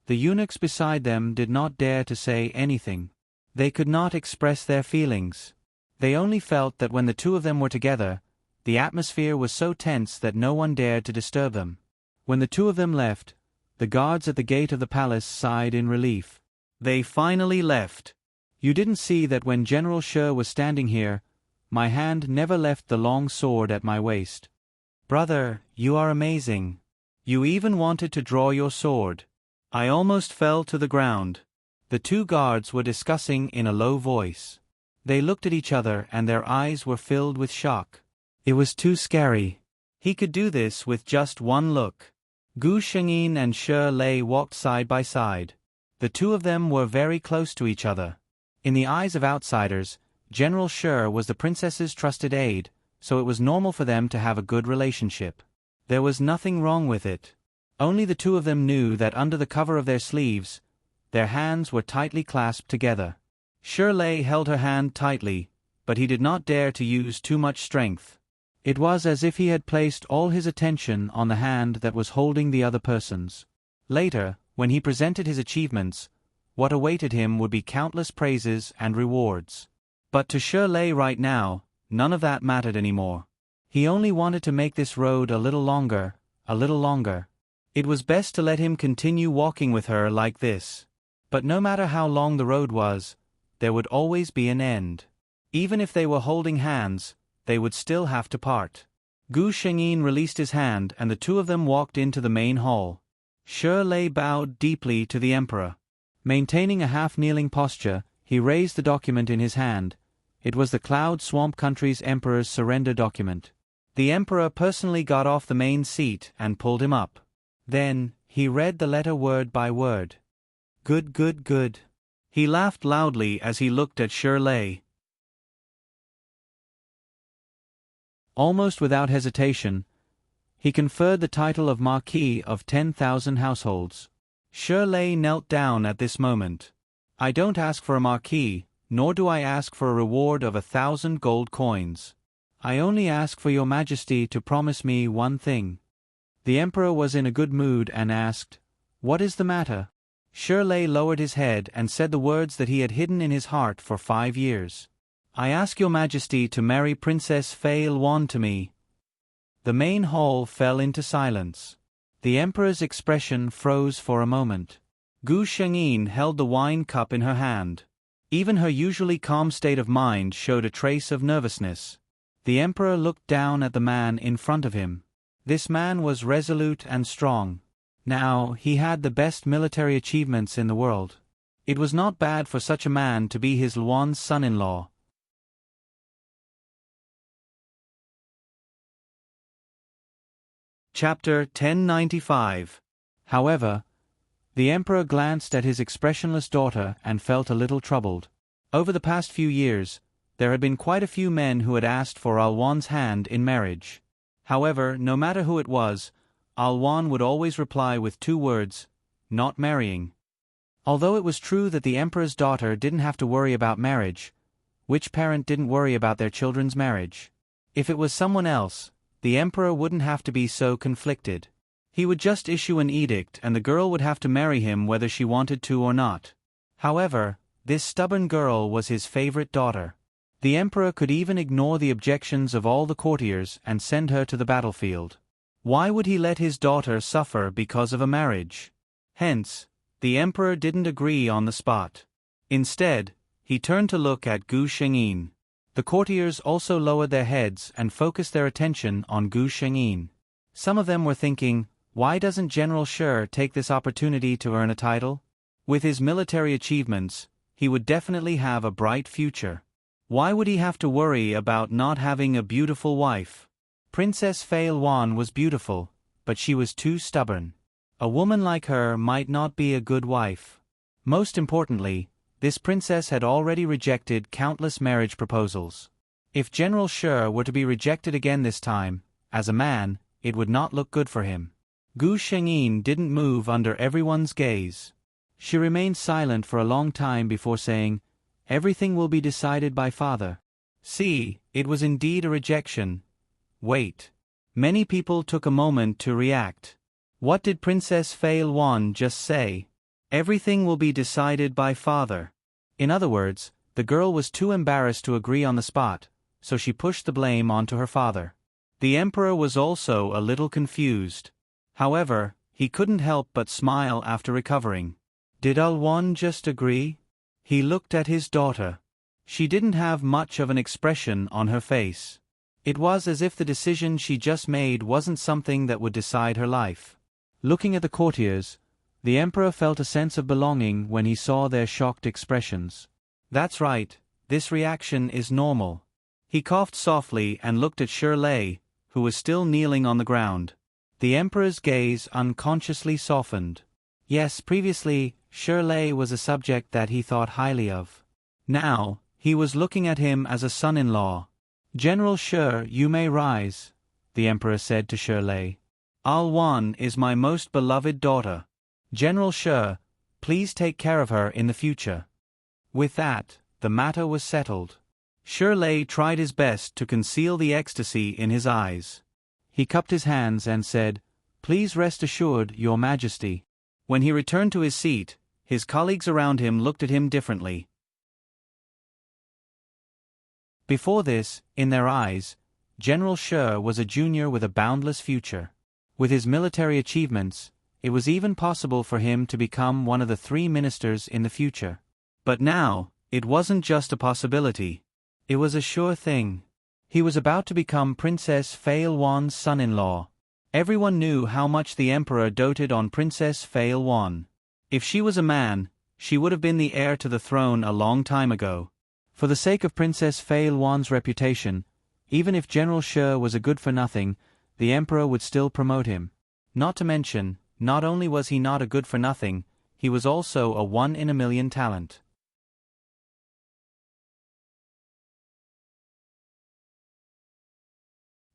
The eunuchs beside them did not dare to say anything. They could not express their feelings. They only felt that when the two of them were together, the atmosphere was so tense that no one dared to disturb them. When the two of them left, the guards at the gate of the palace sighed in relief. They finally left. You didn't see that when General Shi was standing here, my hand never left the long sword at my waist. Brother, you are amazing. You even wanted to draw your sword. I almost fell to the ground. The two guards were discussing in a low voice. They looked at each other and their eyes were filled with shock. It was too scary. He could do this with just one look. Gu Shangyin and Shirley walked side by side. The two of them were very close to each other. In the eyes of outsiders, General Shi was the princess's trusted aide, so it was normal for them to have a good relationship. There was nothing wrong with it. Only the two of them knew that under the cover of their sleeves, their hands were tightly clasped together. Shirley held her hand tightly, but he did not dare to use too much strength. It was as if he had placed all his attention on the hand that was holding the other person's. Later, when he presented his achievements, what awaited him would be countless praises and rewards. But to Shirley right now, none of that mattered anymore. He only wanted to make this road a little longer, a little longer. It was best to let him continue walking with her like this. But no matter how long the road was, there would always be an end. Even if they were holding hands, they would still have to part. Gu Shangyin released his hand and the two of them walked into the main hall. Shirley bowed deeply to the emperor. Maintaining a half-kneeling posture, he raised the document in his hand. It was the Cloud Swamp Country's emperor's surrender document. The emperor personally got off the main seat and pulled him up. Then, he read the letter word by word. Good, good, good. He laughed loudly as he looked at Shirley. Almost without hesitation, he conferred the title of Marquis of 10,000 households. Shirley knelt down at this moment. I don't ask for a marquis, nor do I ask for a reward of 1,000 gold coins. I only ask for your majesty to promise me one thing. The emperor was in a good mood and asked, What is the matter? Shirley lowered his head and said the words that he had hidden in his heart for 5 years. I ask your majesty to marry Princess Fei Luan to me. The main hall fell into silence. The emperor's expression froze for a moment. Gu Shangyin held the wine cup in her hand. Even her usually calm state of mind showed a trace of nervousness. The emperor looked down at the man in front of him. This man was resolute and strong. Now, he had the best military achievements in the world. It was not bad for such a man to be his Luan's son-in-law. Chapter 1095. However, the emperor glanced at his expressionless daughter and felt a little troubled. Over the past few years, there had been quite a few men who had asked for Alwan's hand in marriage. However, no matter who it was, Alwan would always reply with 2 words, "Not marrying." Although it was true that the emperor's daughter didn't have to worry about marriage, which parent didn't worry about their children's marriage? If it was someone else, the emperor wouldn't have to be so conflicted. He would just issue an edict and the girl would have to marry him whether she wanted to or not. However, this stubborn girl was his favorite daughter. The emperor could even ignore the objections of all the courtiers and send her to the battlefield. Why would he let his daughter suffer because of a marriage? Hence, the emperor didn't agree on the spot. Instead, he turned to look at Gu Shengyin. The courtiers also lowered their heads and focused their attention on Gu Shengyin. Some of them were thinking, why doesn't General Shi take this opportunity to earn a title? With his military achievements, he would definitely have a bright future. Why would he have to worry about not having a beautiful wife? Princess Fei Luan was beautiful, but she was too stubborn. A woman like her might not be a good wife. Most importantly, this princess had already rejected countless marriage proposals. If General Shi were to be rejected again this time, as a man, it would not look good for him. Gu Shengyin didn't move under everyone's gaze. She remained silent for a long time before saying, "Everything will be decided by father." See, it was indeed a rejection. Wait. Many people took a moment to react. What did Princess Fei Luan just say? Everything will be decided by father. In other words, the girl was too embarrassed to agree on the spot, so she pushed the blame onto her father. The emperor was also a little confused. However, he couldn't help but smile after recovering. Did Alwan just agree? He looked at his daughter. She didn't have much of an expression on her face. It was as if the decision she just made wasn't something that would decide her life. Looking at the courtiers, the emperor felt a sense of belonging when he saw their shocked expressions. That's right, this reaction is normal. He coughed softly and looked at Shi Lei, who was still kneeling on the ground. The emperor's gaze unconsciously softened. Yes, previously, Shi Lei was a subject that he thought highly of. Now, he was looking at him as a son-in-law. "General Shi, you may rise," the emperor said to Shi Lei. "Alwan is my most beloved daughter. General Shi, please take care of her in the future." With that, the matter was settled. Shi Lei tried his best to conceal the ecstasy in his eyes. He cupped his hands and said, "Please rest assured, Your Majesty." When he returned to his seat, his colleagues around him looked at him differently. Before this, in their eyes, General Shi was a junior with a boundless future. With his military achievements, it was even possible for him to become one of the 3 ministers in the future. But now, it wasn't just a possibility. It was a sure thing. He was about to become Princess Fei Luan's son-in-law. Everyone knew how much the emperor doted on Princess Fei Luan. If she was a man, she would have been the heir to the throne a long time ago. For the sake of Princess Fei Luan's reputation, even if General Shi was a good-for-nothing, the emperor would still promote him. Not to mention, not only was he not a good-for-nothing, he was also a 1-in-a-million talent.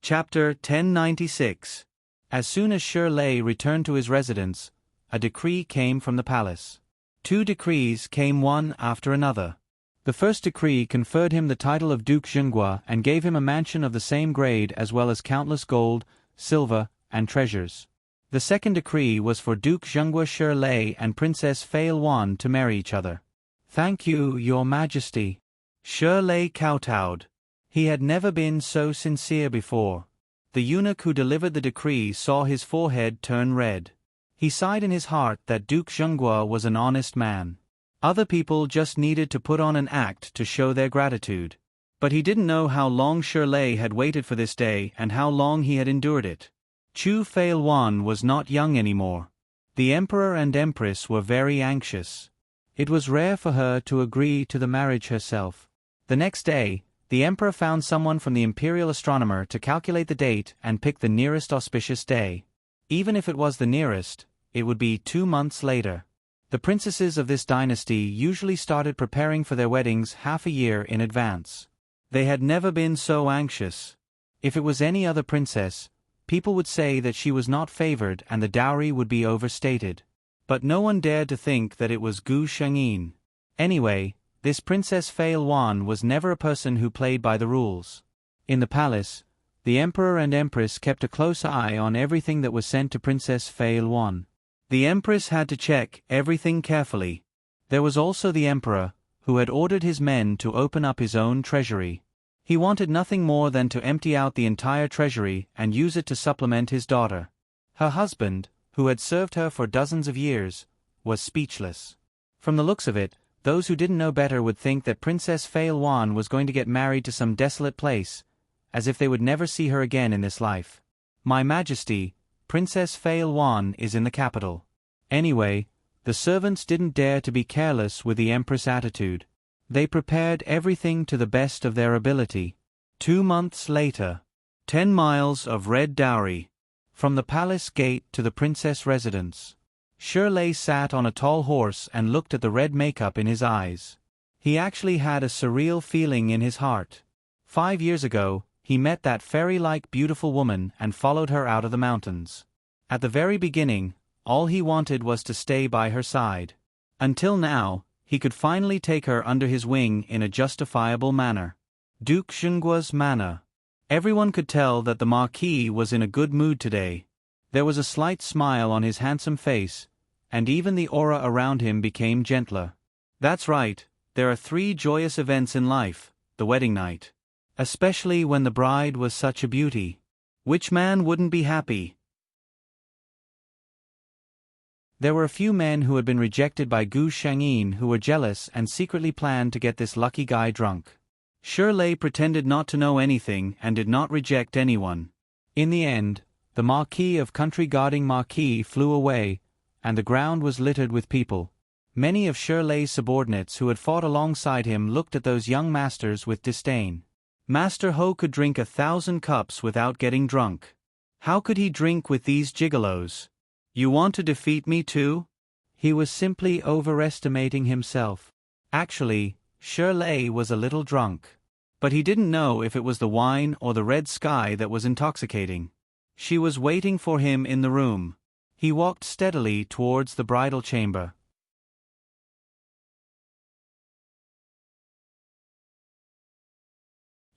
Chapter 1096. As soon as Shi Lei returned to his residence, a decree came from the palace. 2 decrees came one after another. The first decree conferred him the title of Duke Zhenghua and gave him a mansion of the same grade as well as countless gold, silver, and treasures. The second decree was for Duke Zhenghua Shi Lei and Princess Fei Luan to marry each other. "Thank you, Your Majesty." Shi Lei kowtowed. He had never been so sincere before. The eunuch who delivered the decree saw his forehead turn red. He sighed in his heart that Duke Zhenghua was an honest man. Other people just needed to put on an act to show their gratitude. But he didn't know how long Shi Lei had waited for this day and how long he had endured it. Chu Fei Luan was not young anymore. The emperor and empress were very anxious. It was rare for her to agree to the marriage herself. The next day, the emperor found someone from the imperial astronomer to calculate the date and pick the nearest auspicious day. Even if it was the nearest, it would be 2 months later. The princesses of this dynasty usually started preparing for their weddings half a year in advance. They had never been so anxious. If it was any other princess, people would say that she was not favored and the dowry would be overstated. But no one dared to think that it was Gu Shengyin. Anyway, this Princess Fei Luan was never a person who played by the rules. In the palace, the Emperor and Empress kept a close eye on everything that was sent to Princess Fei Luan. The Empress had to check everything carefully. There was also the Emperor, who had ordered his men to open up his own treasury. He wanted nothing more than to empty out the entire treasury and use it to supplement his daughter. Her husband, who had served her for dozens of years, was speechless. From the looks of it, those who didn't know better would think that Princess Fei Luan was going to get married to some desolate place, as if they would never see her again in this life. My Majesty, Princess Fei Luan is in the capital. Anyway, the servants didn't dare to be careless with the Empress' attitude. They prepared everything to the best of their ability. 2 months later. 10 miles of red dowry. From the palace gate to the princess residence. Shirley sat on a tall horse and looked at the red makeup in his eyes. He actually had a surreal feeling in his heart. 5 years ago, he met that fairy-like beautiful woman and followed her out of the mountains. At the very beginning, all he wanted was to stay by her side. Until now, he could finally take her under his wing in a justifiable manner. Duke Xingguo's manner. Everyone could tell that the Marquis was in a good mood today. There was a slight smile on his handsome face, and even the aura around him became gentler. That's right, there are 3 joyous events in life: the wedding night. Especially when the bride was such a beauty. Which man wouldn't be happy? There were a few men who had been rejected by Gu Shengyin who were jealous and secretly planned to get this lucky guy drunk. Shirley pretended not to know anything and did not reject anyone. In the end, the Marquis of Country Guarding Marquis flew away, and the ground was littered with people. Many of Shirley's subordinates who had fought alongside him looked at those young masters with disdain. Master Ho could drink 1,000 cups without getting drunk. How could he drink with these gigolos? You want to defeat me too? He was simply overestimating himself. Actually, Shirley was a little drunk. But he didn't know if it was the wine or the red sky that was intoxicating. She was waiting for him in the room. He walked steadily towards the bridal chamber.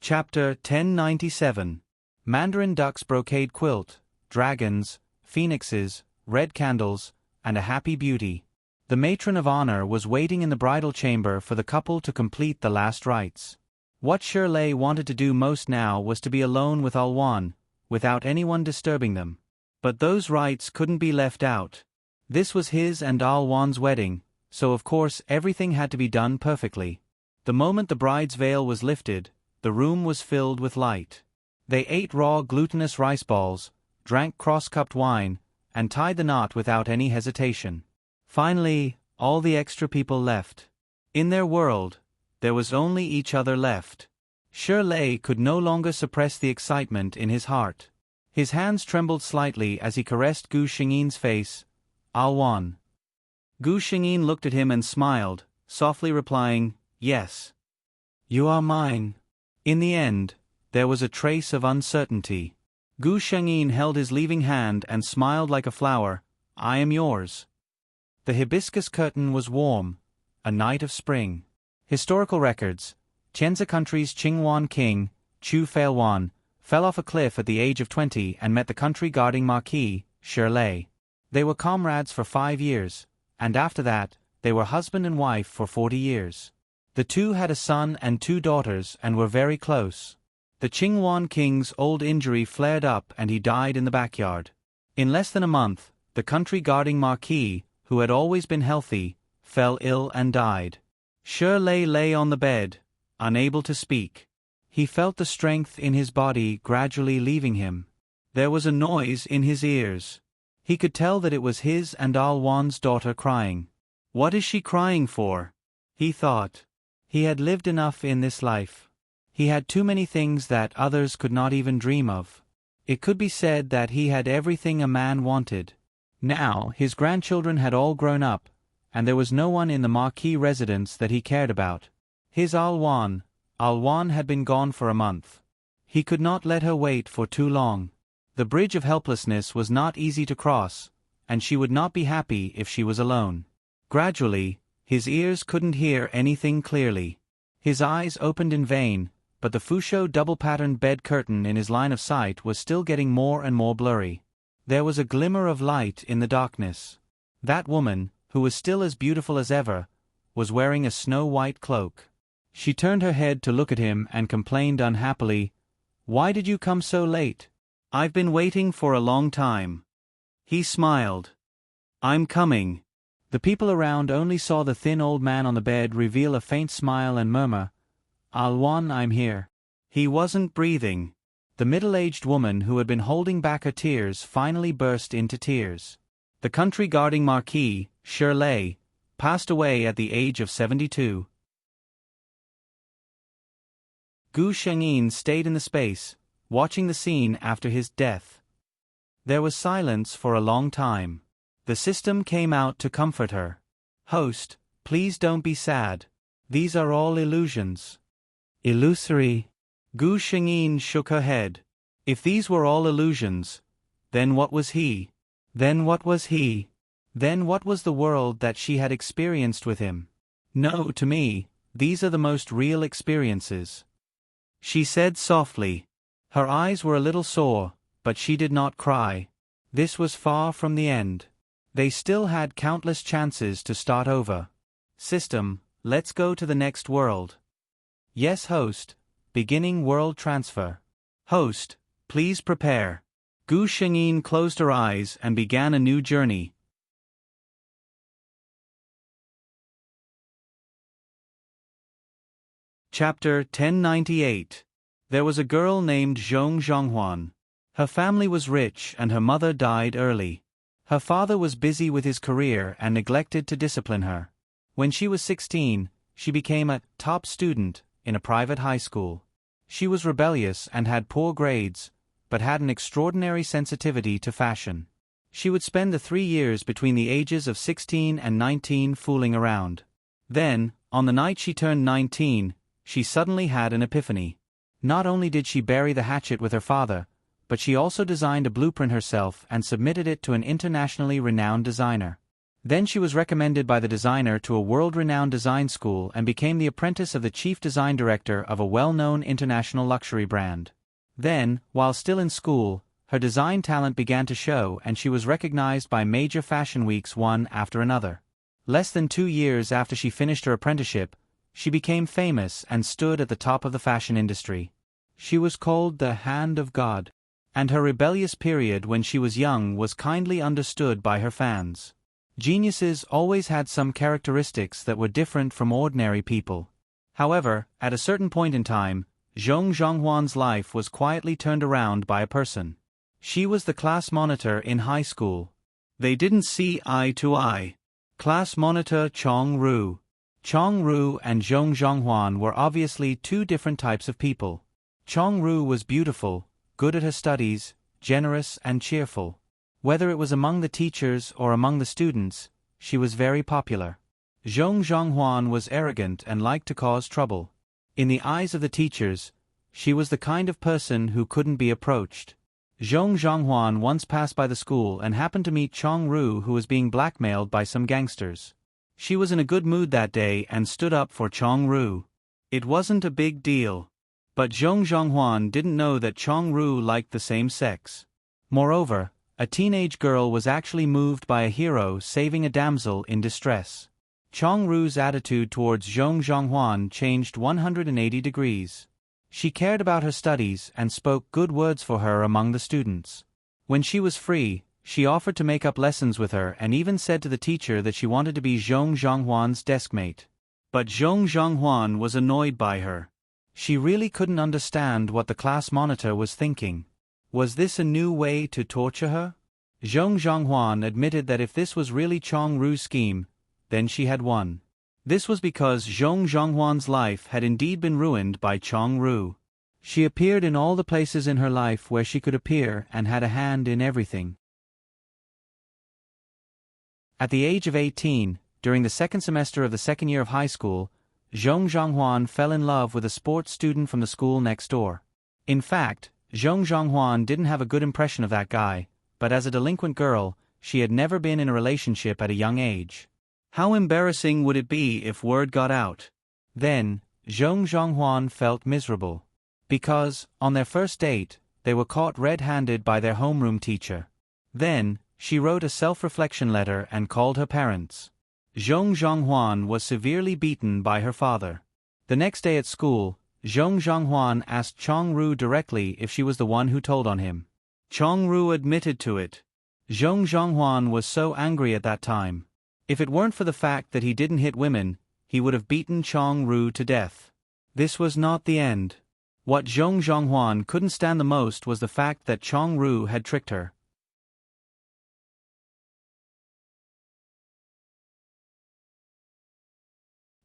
Chapter 1097. Mandarin Duck's Brocade Quilt, Dragons, Phoenixes, Red Candles, and a Happy Beauty. The matron of honor was waiting in the bridal chamber for the couple to complete the last rites. What Shirley wanted to do most now was to be alone with Alwan, without anyone disturbing them. But those rites couldn't be left out. This was his and Alwan's wedding, so of course everything had to be done perfectly. The moment the bride's veil was lifted, the room was filled with light. They ate raw glutinous rice balls, drank cross-cupped wine, and tied the knot without any hesitation. Finally, all the extra people left. In their world, there was only each other left. Shirley could no longer suppress the excitement in his heart. His hands trembled slightly as he caressed Gu Shengyin's face. Alwan. Gu Shengyin looked at him and smiled, softly replying, "Yes. You are mine." In the end, there was a trace of uncertainty. Gu Shengyin held his leaving hand and smiled like a flower. "I am yours." The hibiscus curtain was warm, a night of spring. Historical records. Chenza country's Qingwan king, Chu Feilwan, fell off a cliff at the age of 20 and met the country guarding Marquis, Shirley. They were comrades for 5 years, and after that, they were husband and wife for 40 years. The two had a son and 2 daughters and were very close. The Qingwan king's old injury flared up and he died in the backyard. In less than a month, the country guarding Marquis, who had always been healthy, fell ill and died. Shirley lay on the bed, unable to speak. He felt the strength in his body gradually leaving him. There was a noise in his ears. He could tell that it was his and Alwan's daughter crying. What is she crying for? He thought. He had lived enough in this life. He had too many things that others could not even dream of. It could be said that he had everything a man wanted. Now his grandchildren had all grown up, and there was no one in the Marquis residence that he cared about. His Alwan had been gone for a month. He could not let her wait for too long. The bridge of helplessness was not easy to cross, and she would not be happy if she was alone. Gradually, his ears couldn't hear anything clearly. His eyes opened in vain, but the Fouchot double-patterned bed curtain in his line of sight was still getting more and more blurry. There was a glimmer of light in the darkness. That woman, who was still as beautiful as ever, was wearing a snow-white cloak. She turned her head to look at him and complained unhappily, "Why did you come so late?" "I've been waiting for a long time." He smiled. "I'm coming." The people around only saw the thin old man on the bed reveal a faint smile and murmur, "Alwan, I'm here." He wasn't breathing. The middle-aged woman who had been holding back her tears finally burst into tears. The country guarding Marquis, Shirley, passed away at the age of 72. Gu Shengyin stayed in the space, watching the scene after his death. There was silence for a long time. The system came out to comfort her. "Host, please don't be sad. These are all illusions." "Illusory?" Gu Shengyin shook her head. "If these were all illusions, then what was he? Then what was he? Then what was the world that she had experienced with him? No, to me, these are the most real experiences," she said softly. Her eyes were a little sore, but she did not cry. This was far from the end. They still had countless chances to start over. "System, let's go to the next world." "Yes, host. Beginning world transfer." "Host, please prepare." Gu Shengyin closed her eyes and began a new journey. Chapter 1098. There was a girl named Zhong Zhonghuan. Her family was rich and her mother died early. Her father was busy with his career and neglected to discipline her. When she was 16, she became a top student in a private high school. She was rebellious and had poor grades, but had an extraordinary sensitivity to fashion. She would spend the 3 years between the ages of 16 and 19 fooling around. Then, on the night she turned 19, she suddenly had an epiphany. Not only did she bury the hatchet with her father, but she also designed a blueprint herself and submitted it to an internationally renowned designer. Then she was recommended by the designer to a world-renowned design school and became the apprentice of the chief design director of a well-known international luxury brand. Then, while still in school, her design talent began to show and she was recognized by major fashion weeks one after another. Less than 2 years after she finished her apprenticeship, she became famous and stood at the top of the fashion industry. She was called the Hand of God, and her rebellious period when she was young was kindly understood by her fans. Geniuses always had some characteristics that were different from ordinary people. However, at a certain point in time, Zhong Zhonghuan's life was quietly turned around by a person. She was the class monitor in high school. They didn't see eye to eye. Class monitor Chong Ru. Chong Ru and Zhong Zhonghuan were obviously two different types of people. Chong Ru was beautiful, good at her studies, generous and cheerful. Whether it was among the teachers or among the students, she was very popular. Zhong Zhonghuan was arrogant and liked to cause trouble. In the eyes of the teachers, she was the kind of person who couldn't be approached. Zhong Zhonghuan once passed by the school and happened to meet Chong Ru, who was being blackmailed by some gangsters. She was in a good mood that day and stood up for Chong Ru. It wasn't a big deal. But Zhong Zhonghuan didn't know that Chong Ru liked the same sex. Moreover, a teenage girl was actually moved by a hero saving a damsel in distress. Chong Ru's attitude towards Zhong Zhonghuan changed 180 degrees. She cared about her studies and spoke good words for her among the students. When she was free, she offered to make up lessons with her and even said to the teacher that she wanted to be Zhong Zhonghuan's deskmate. But Zhong Zhonghuan was annoyed by her. She really couldn't understand what the class monitor was thinking. Was this a new way to torture her? Zhong Zhonghuan admitted that if this was really Chong Ru's scheme, then she had won. This was because Zhong Zhonghuan's life had indeed been ruined by Chong Ru. She appeared in all the places in her life where she could appear and had a hand in everything. At the age of 18, during the second semester of the second year of high school, Zhong Zhonghuan fell in love with a sports student from the school next door. In fact, Zhong Zhonghuan didn't have a good impression of that guy, but as a delinquent girl, she had never been in a relationship at a young age. How embarrassing would it be if word got out? Then, Zhong Zhonghuan felt miserable. Because, on their first date, they were caught red-handed by their homeroom teacher. Then, she wrote a self-reflection letter and called her parents. Zhong Zhonghuan was severely beaten by her father. The next day at school, Zhong Zhonghuan asked Chong-ru directly if she was the one who told on him. Chong-ru admitted to it. Zhong Zhonghuan was so angry at that time. If it weren't for the fact that he didn't hit women, he would have beaten Chong-ru to death. This was not the end. What Zhong Zhonghuan couldn't stand the most was the fact that Chong-ru had tricked her.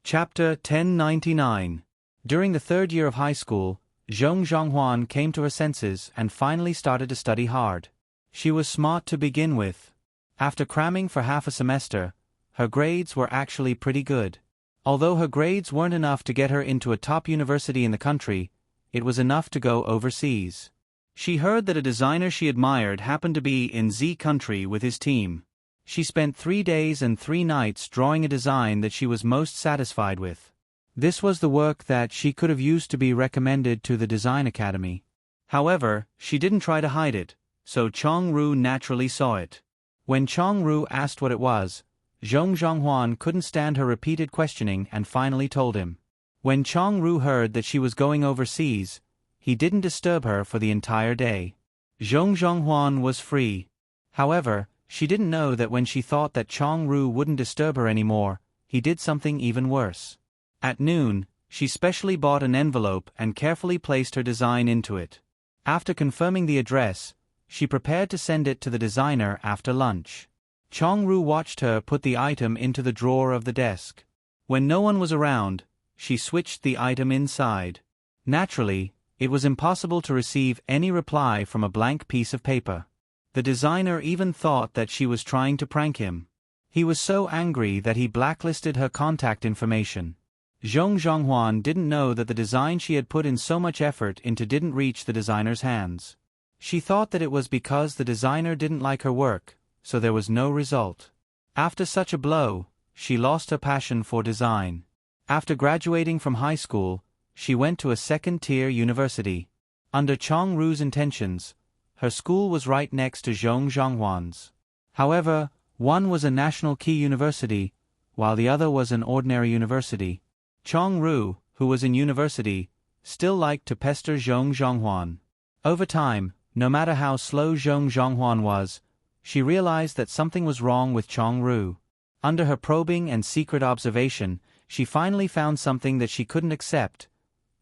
Chapter 1099. During the third year of high school, Zhong Zhonghuan came to her senses and finally started to study hard. She was smart to begin with. After cramming for half a semester, her grades were actually pretty good. Although her grades weren't enough to get her into a top university in the country, it was enough to go overseas. She heard that a designer she admired happened to be in Z country with his team. She spent 3 days and 3 nights drawing a design that she was most satisfied with. This was the work that she could have used to be recommended to the design academy. However, she didn't try to hide it, so Chong-ru naturally saw it. When Chong-ru asked what it was, Zhong Zhonghuan couldn't stand her repeated questioning and finally told him. When Chong-ru heard that she was going overseas, he didn't disturb her for the entire day. Zhong Zhonghuan was free. However, she didn't know that when she thought that Chong-ru wouldn't disturb her anymore, he did something even worse. At noon, she specially bought an envelope and carefully placed her design into it. After confirming the address, she prepared to send it to the designer after lunch. Chong-ru watched her put the item into the drawer of the desk. When no one was around, she switched the item inside. Naturally, it was impossible to receive any reply from a blank piece of paper. The designer even thought that she was trying to prank him. He was so angry that he blacklisted her contact information. Zhong Zhonghuan didn't know that the design she had put in so much effort into didn't reach the designer's hands. She thought that it was because the designer didn't like her work, so there was no result. After such a blow, she lost her passion for design. After graduating from high school, she went to a second-tier university. Under Chong-ru's intentions, her school was right next to Zhong Zhonghuan's. However, one was a national key university, while the other was an ordinary university. Chong-ru, who was in university, still liked to pester Zhong Zhonghuan. Over time, no matter how slow Zhong Zhonghuan was, she realized that something was wrong with Chong-ru. Under her probing and secret observation, she finally found something that she couldn't accept.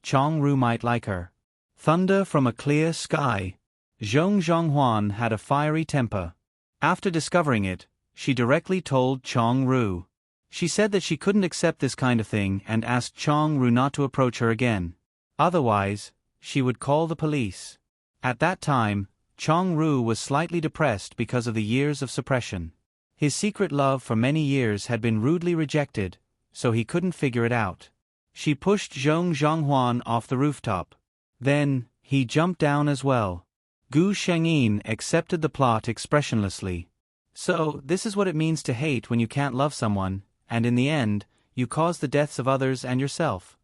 Chong-ru might like her. Thunder from a clear sky. Zhong Zhonghuan had a fiery temper. After discovering it, she directly told Chong-ru. She said that she couldn't accept this kind of thing and asked Chong-ru not to approach her again. Otherwise, she would call the police. At that time, Chong-ru was slightly depressed because of the years of suppression. His secret love for many years had been rudely rejected, so he couldn't figure it out. She pushed Zhong Zhonghuan off the rooftop. Then, he jumped down as well. Gu Shengyin accepted the plot expressionlessly. So, this is what it means to hate when you can't love someone, and in the end, you cause the deaths of others and yourself.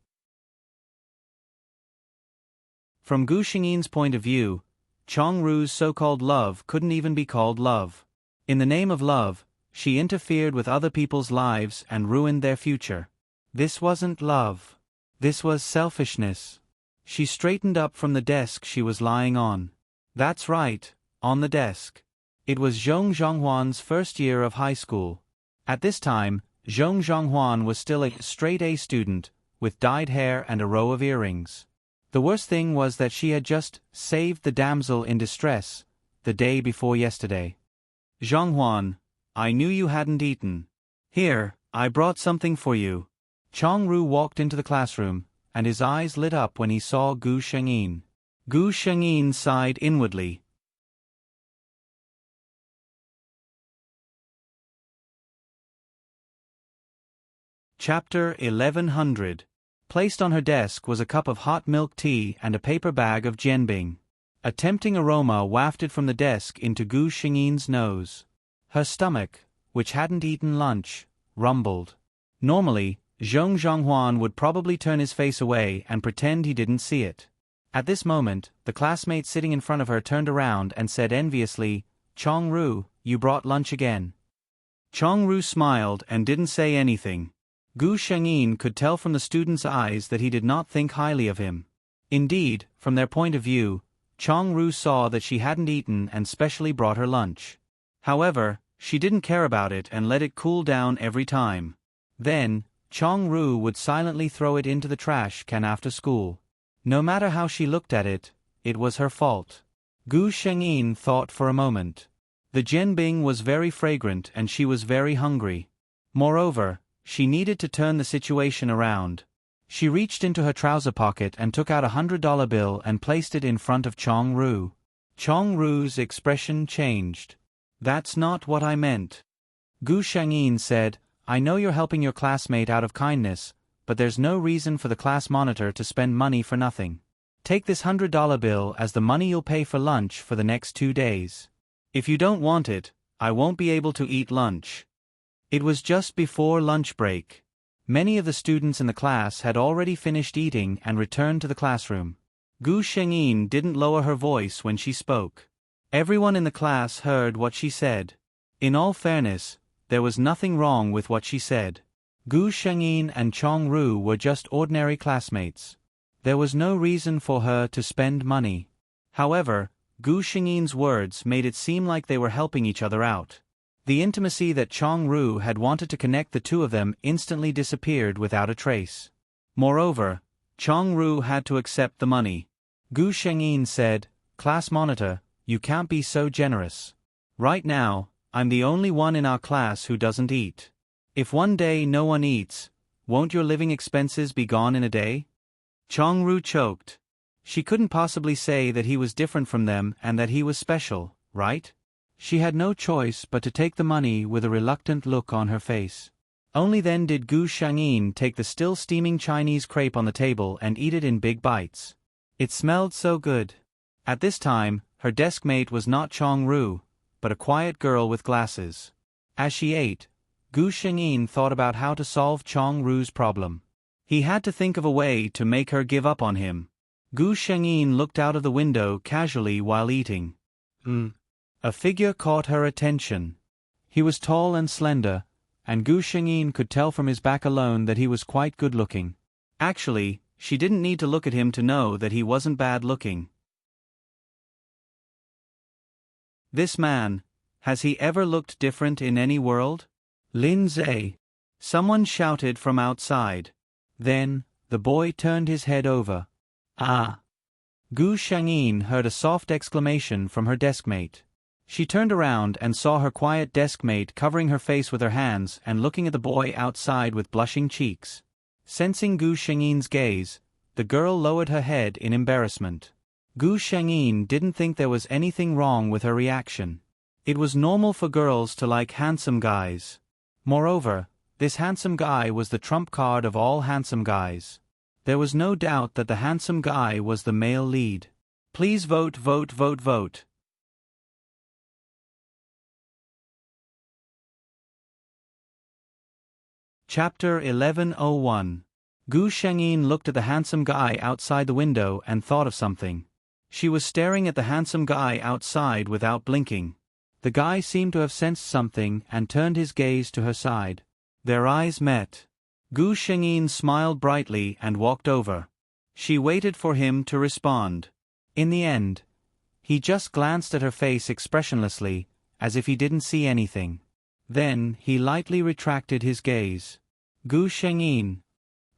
From Gu Shengyin's point of view, Chong-ru's so-called love couldn't even be called love. In the name of love, she interfered with other people's lives and ruined their future. This wasn't love. This was selfishness. She straightened up from the desk she was lying on. That's right, on the desk. It was Zhong Zhonghuan's first year of high school. At this time, Zhong Zhonghuan was still a straight-A student, with dyed hair and a row of earrings. The worst thing was that she had just saved the damsel in distress, the day before yesterday. Zhonghuan, I knew you hadn't eaten. Here, I brought something for you. Chong-ru walked into the classroom, and his eyes lit up when he saw Gu Shengyin. Gu Shengyin sighed inwardly. Chapter 1100. Placed on her desk was a cup of hot milk tea and a paper bag of jianbing. A tempting aroma wafted from the desk into Gu Xingyin's nose. Her stomach, which hadn't eaten lunch, rumbled. Normally, Zhong Zhonghuan would probably turn his face away and pretend he didn't see it. At this moment, the classmate sitting in front of her turned around and said enviously, "Chong-ru, you brought lunch again." Chong-ru smiled and didn't say anything. Gu Shengyin could tell from the student's eyes that he did not think highly of him. Indeed, from their point of view, Chong-ru saw that she hadn't eaten and specially brought her lunch. However, she didn't care about it and let it cool down every time. Then, Chong-ru would silently throw it into the trash can after school. No matter how she looked at it, it was her fault. Gu Shengyin thought for a moment. The jianbing was very fragrant and she was very hungry. Moreover, she needed to turn the situation around. She reached into her trouser pocket and took out a $100 bill and placed it in front of Chong-ru. Chong-ru's expression changed. "That's not what I meant." Gu Shengyin said, "I know you're helping your classmate out of kindness, but there's no reason for the class monitor to spend money for nothing. Take this $100 bill as the money you'll pay for lunch for the next 2 days. If you don't want it, I won't be able to eat lunch." It was just before lunch break. Many of the students in the class had already finished eating and returned to the classroom. Gu Shengyin didn't lower her voice when she spoke. Everyone in the class heard what she said. In all fairness, there was nothing wrong with what she said. Gu Shengyin and Chong-ru were just ordinary classmates. There was no reason for her to spend money. However, Gu Shengyin's words made it seem like they were helping each other out. The intimacy that Chong-ru had wanted to connect the two of them instantly disappeared without a trace. Moreover, Chong-ru had to accept the money. Gu Shengyin said, "Class monitor, you can't be so generous. Right now, I'm the only one in our class who doesn't eat. If one day no one eats, won't your living expenses be gone in a day?" Chong-ru choked. She couldn't possibly say that he was different from them and that he was special, right? She had no choice but to take the money with a reluctant look on her face. Only then did Gu Shengyin take the still steaming Chinese crepe on the table and eat it in big bites. It smelled so good. At this time, her desk mate was not Chong-ru, but a quiet girl with glasses. As she ate, Gu Shengyin thought about how to solve Chong-ru's problem. He had to think of a way to make her give up on him. Gu Shengyin looked out of the window casually while eating. A figure caught her attention. He was tall and slender, and Gu Shengyin could tell from his back alone that he was quite good-looking. Actually, she didn't need to look at him to know that he wasn't bad-looking. This man, has he ever looked different in any world? Lin Zhe. Someone shouted from outside. Then, the boy turned his head over. "Ah!" Gu Shengyin heard a soft exclamation from her deskmate. She turned around and saw her quiet deskmate covering her face with her hands and looking at the boy outside with blushing cheeks. Sensing Gu Shengyin's gaze, the girl lowered her head in embarrassment. Gu Shengyin didn't think there was anything wrong with her reaction. It was normal for girls to like handsome guys. Moreover, this handsome guy was the trump card of all handsome guys. There was no doubt that the handsome guy was the male lead. Please vote, vote, vote, vote. Chapter 1101. Gu Shengyin looked at the handsome guy outside the window and thought of something. She was staring at the handsome guy outside without blinking. The guy seemed to have sensed something and turned his gaze to her side. Their eyes met. Gu Shengyin smiled brightly and walked over. She waited for him to respond. In the end, he just glanced at her face expressionlessly, as if he didn't see anything. Then he lightly retracted his gaze. Gu Shengyin.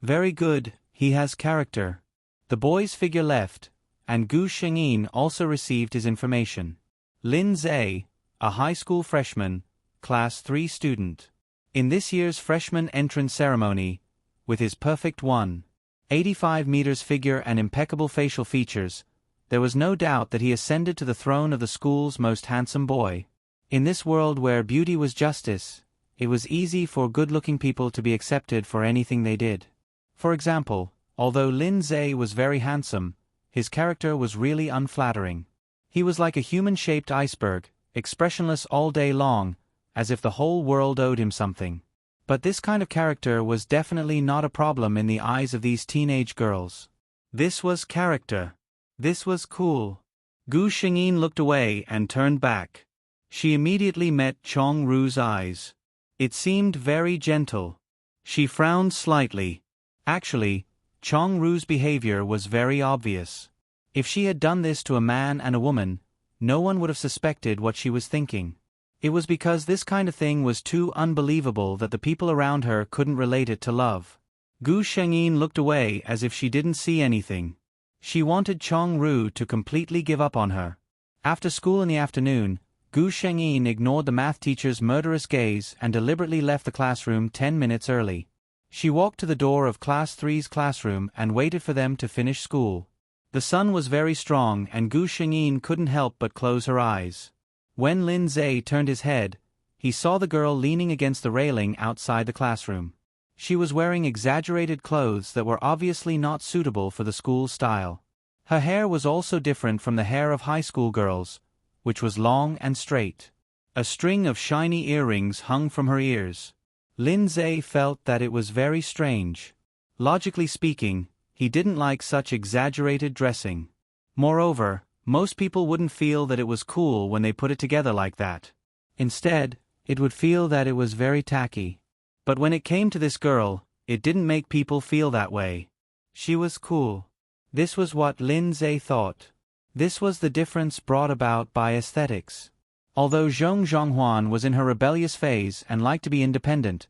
Very good, he has character. The boy's figure left, and Gu Shengyin also received his information. Lin Zhe, a high school freshman, class 3 student. In this year's freshman entrance ceremony, with his perfect 1.85 meters figure and impeccable facial features, there was no doubt that he ascended to the throne of the school's most handsome boy. In this world where beauty was justice, it was easy for good-looking people to be accepted for anything they did. For example, although Lin Zhe was very handsome, his character was really unflattering. He was like a human-shaped iceberg, expressionless all day long, as if the whole world owed him something. But this kind of character was definitely not a problem in the eyes of these teenage girls. This was character. This was cool. Gu Xingyin looked away and turned back. She immediately met Chong Ru's eyes. It seemed very gentle. She frowned slightly. Actually, Chong Ru's behavior was very obvious. If she had done this to a man and a woman, no one would have suspected what she was thinking. It was because this kind of thing was too unbelievable that the people around her couldn't relate it to love. Gu Shengyin looked away as if she didn't see anything. She wanted Chong Ru to completely give up on her. After school in the afternoon, Gu Shengyin ignored the math teacher's murderous gaze and deliberately left the classroom 10 minutes early. She walked to the door of Class 3's classroom and waited for them to finish school. The sun was very strong and Gu Shengyin couldn't help but close her eyes. When Lin Zhe turned his head, he saw the girl leaning against the railing outside the classroom. She was wearing exaggerated clothes that were obviously not suitable for the school style. Her hair was also different from the hair of high school girls, which was long and straight. A string of shiny earrings hung from her ears. Lin Zhe felt that it was very strange. Logically speaking, he didn't like such exaggerated dressing. Moreover, most people wouldn't feel that it was cool when they put it together like that. Instead, it would feel that it was very tacky. But when it came to this girl, it didn't make people feel that way. She was cool. This was what Lin Zhe thought. This was the difference brought about by aesthetics. Although Zhong Zhonghuan was in her rebellious phase and liked to be independent,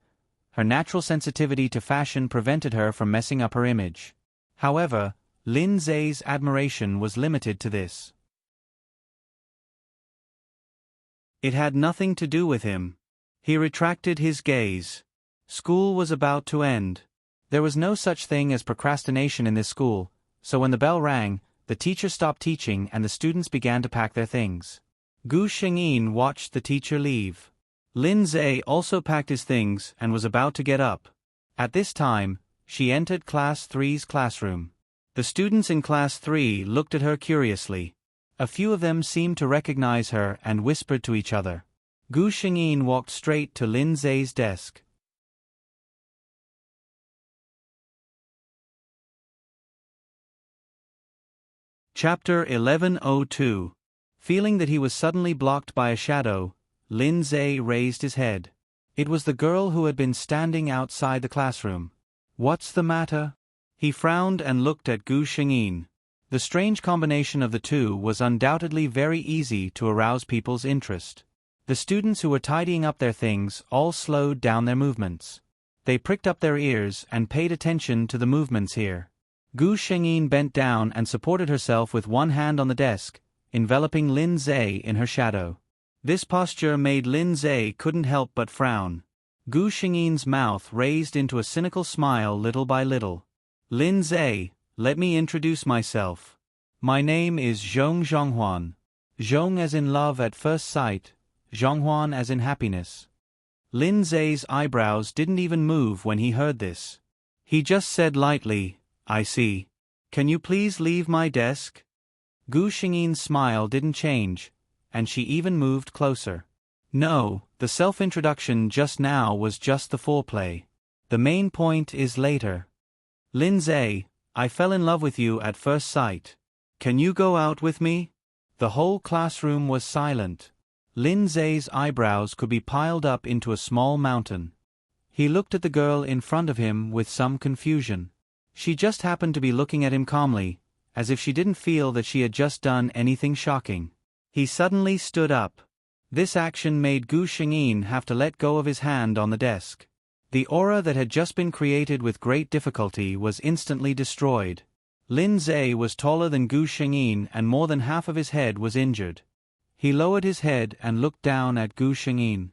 her natural sensitivity to fashion prevented her from messing up her image. However, Lin Zhe's admiration was limited to this. It had nothing to do with him. He retracted his gaze. School was about to end. There was no such thing as procrastination in this school, so when the bell rang, the teacher stopped teaching and the students began to pack their things. Gu Shengyin watched the teacher leave. Lin Zhe also packed his things and was about to get up. At this time, she entered Class 3's classroom. The students in Class 3 looked at her curiously. A few of them seemed to recognize her and whispered to each other. Gu Shengyin walked straight to Lin Zhe's desk. Chapter 1102. Feeling that he was suddenly blocked by a shadow, Lin Zhe raised his head. It was the girl who had been standing outside the classroom. "What's the matter?" He frowned and looked at Gu Shengyin. The strange combination of the two was undoubtedly very easy to arouse people's interest. The students who were tidying up their things all slowed down their movements. They pricked up their ears and paid attention to the movements here. Gu Shengyin bent down and supported herself with one hand on the desk, enveloping Lin Zhe in her shadow. This posture made Lin Zhe couldn't help but frown. Gu Shengyin's mouth raised into a cynical smile little by little. "Lin Zhe, let me introduce myself. My name is Zhong Zhonghuan. Zhong as in love at first sight, Zhonghuan as in happiness." Lin Zhe's eyebrows didn't even move when he heard this. He just said lightly, "I see. Can you please leave my desk?" Gu Shengyin's smile didn't change, and she even moved closer. No, the self-introduction just now was just the foreplay. The main point is later. "Lin Zhe, I fell in love with you at first sight. Can you go out with me?" The whole classroom was silent. Lin Zhe's eyebrows could be piled up into a small mountain. He looked at the girl in front of him with some confusion. She just happened to be looking at him calmly, as if she didn't feel that she had just done anything shocking. He suddenly stood up. This action made Gu Shengyin have to let go of his hand on the desk. The aura that had just been created with great difficulty was instantly destroyed. Lin Zhe was taller than Gu Shengyin and more than half of his head was injured. He lowered his head and looked down at Gu Shengyin.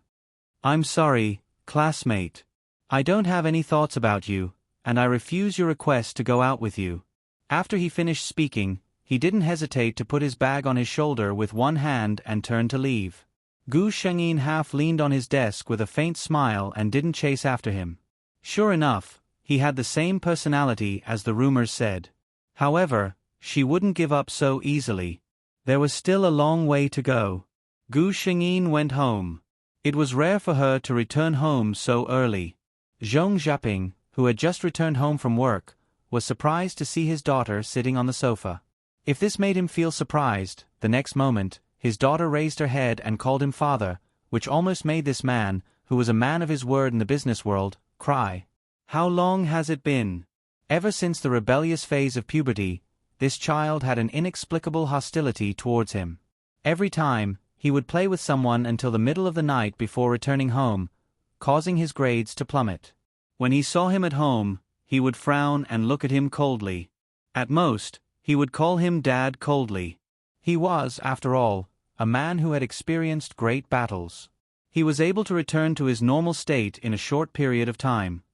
"I'm sorry, classmate. I don't have any thoughts about you, and I refuse your request to go out with you." After he finished speaking, he didn't hesitate to put his bag on his shoulder with one hand and turn to leave. Gu Shengyin half leaned on his desk with a faint smile and didn't chase after him. Sure enough, he had the same personality as the rumors said. However, she wouldn't give up so easily. There was still a long way to go. Gu Shengyin went home. It was rare for her to return home so early. Zhong Zhaping, who had just returned home from work, was surprised to see his daughter sitting on the sofa. If this made him feel surprised, the next moment, his daughter raised her head and called him father, which almost made this man, who was a man of his word in the business world, cry. How long has it been? Ever since the rebellious phase of puberty, this child had an inexplicable hostility towards him. Every time, he would play with someone until the middle of the night before returning home, causing his grades to plummet. When he saw him at home, he would frown and look at him coldly. At most, he would call him Dad coldly. He was, after all, a man who had experienced great battles. He was able to return to his normal state in a short period of time.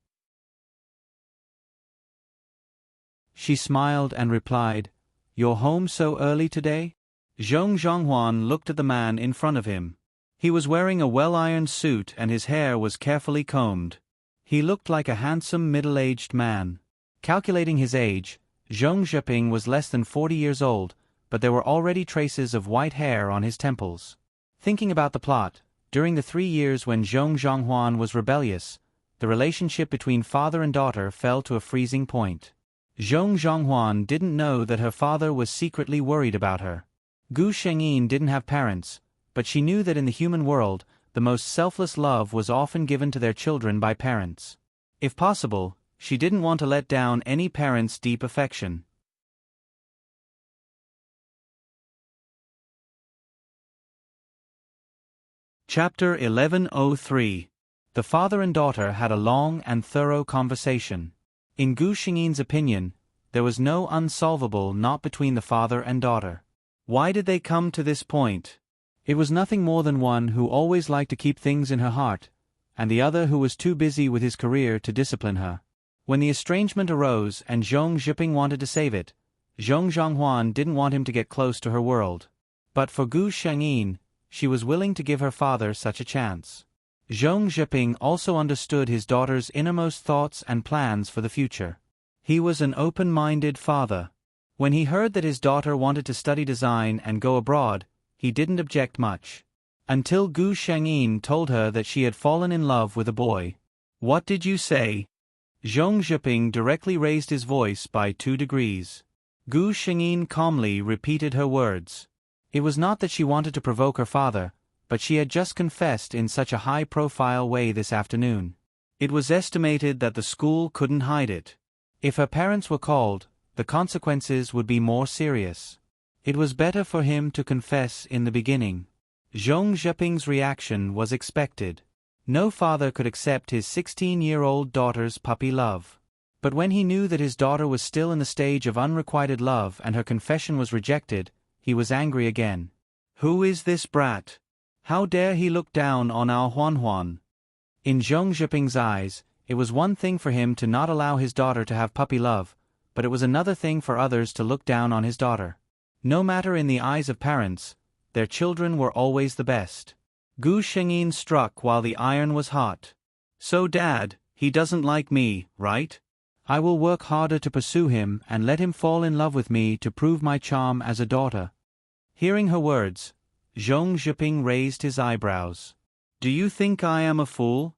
She smiled and replied, "You're home so early today?" Zhong Zhonghuan looked at the man in front of him. He was wearing a well-ironed suit and his hair was carefully combed. He looked like a handsome middle-aged man. Calculating his age, Zhong Zhaping was less than 40 years old, but there were already traces of white hair on his temples. Thinking about the plot, during the 3 years when Zhong Zhonghuan was rebellious, the relationship between father and daughter fell to a freezing point. Zhong Zhonghuan didn't know that her father was secretly worried about her. Gu Shengyin didn't have parents, but she knew that in the human world, the most selfless love was often given to their children by parents. If possible, she didn't want to let down any parent's deep affection. Chapter 1103. The father and daughter had a long and thorough conversation. In Gu Shengyin's opinion, there was no unsolvable knot between the father and daughter. Why did they come to this point? It was nothing more than one who always liked to keep things in her heart, and the other who was too busy with his career to discipline her. When the estrangement arose and Zhong Zhiping wanted to save it, Zhong Zhonghuan didn't want him to get close to her world. But for Gu Shengyin, she was willing to give her father such a chance. Zhong Zhiping also understood his daughter's innermost thoughts and plans for the future. He was an open-minded father. When he heard that his daughter wanted to study design and go abroad, he didn't object much. Until Gu Shengyin told her that she had fallen in love with a boy. "What did you say?" Zhong Zhiping directly raised his voice by 2 degrees. Gu Shengyin calmly repeated her words. It was not that she wanted to provoke her father, but she had just confessed in such a high-profile way this afternoon. It was estimated that the school couldn't hide it. If her parents were called, the consequences would be more serious. It was better for him to confess in the beginning. Zhong Zhiping's reaction was expected. No father could accept his 16-year-old daughter's puppy love. But when he knew that his daughter was still in the stage of unrequited love and her confession was rejected, he was angry again. Who is this brat? How dare he look down on our Huanhuan? In Zhong Zhiping's eyes, it was one thing for him to not allow his daughter to have puppy love, but it was another thing for others to look down on his daughter. No matter in the eyes of parents, their children were always the best. Gu Shengyin struck while the iron was hot. "So Dad, he doesn't like me, right? I will work harder to pursue him and let him fall in love with me to prove my charm as a daughter." Hearing her words, Zhong Zhiping raised his eyebrows. "Do you think I am a fool?"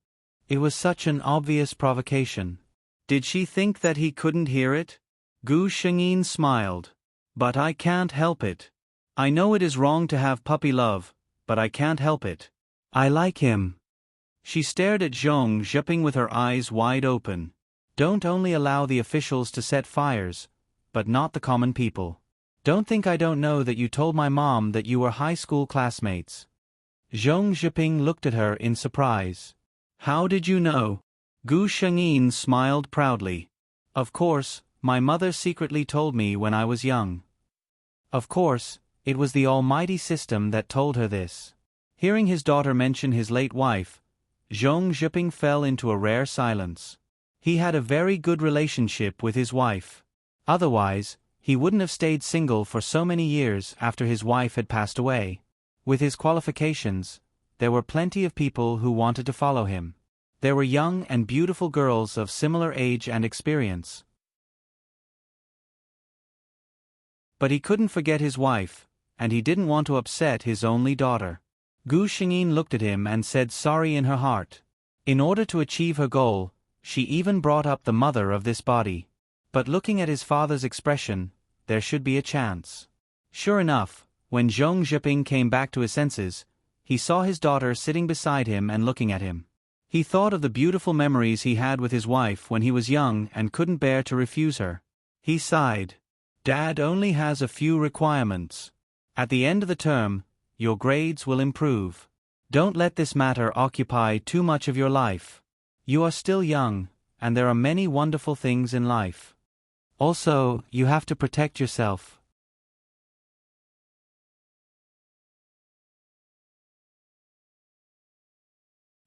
It was such an obvious provocation. Did she think that he couldn't hear it? Gu Shengyin smiled. "But I can't help it. I know it is wrong to have puppy love, but I can't help it. I like him." She stared at Zhong Zhiping with her eyes wide open. "Don't only allow the officials to set fires, but not the common people. Don't think I don't know that you told my mom that you were high school classmates." Zhong Zhiping looked at her in surprise. "How did you know?" Gu Shengyin smiled proudly. "Of course, my mother secretly told me when I was young." Of course, it was the almighty system that told her this. Hearing his daughter mention his late wife, Zhong Zhiping fell into a rare silence. He had a very good relationship with his wife. Otherwise, he wouldn't have stayed single for so many years after his wife had passed away. With his qualifications, there were plenty of people who wanted to follow him. There were young and beautiful girls of similar age and experience. But he couldn't forget his wife, and he didn't want to upset his only daughter. Gu Shengyin looked at him and said sorry in her heart. In order to achieve her goal, she even brought up the mother of this body. But looking at his father's expression, there should be a chance. Sure enough, when Zhong Zhiping came back to his senses, he saw his daughter sitting beside him and looking at him. He thought of the beautiful memories he had with his wife when he was young and couldn't bear to refuse her. He sighed. Dad only has a few requirements. At the end of the term, your grades will improve. Don't let this matter occupy too much of your life. You are still young, and there are many wonderful things in life. Also, you have to protect yourself.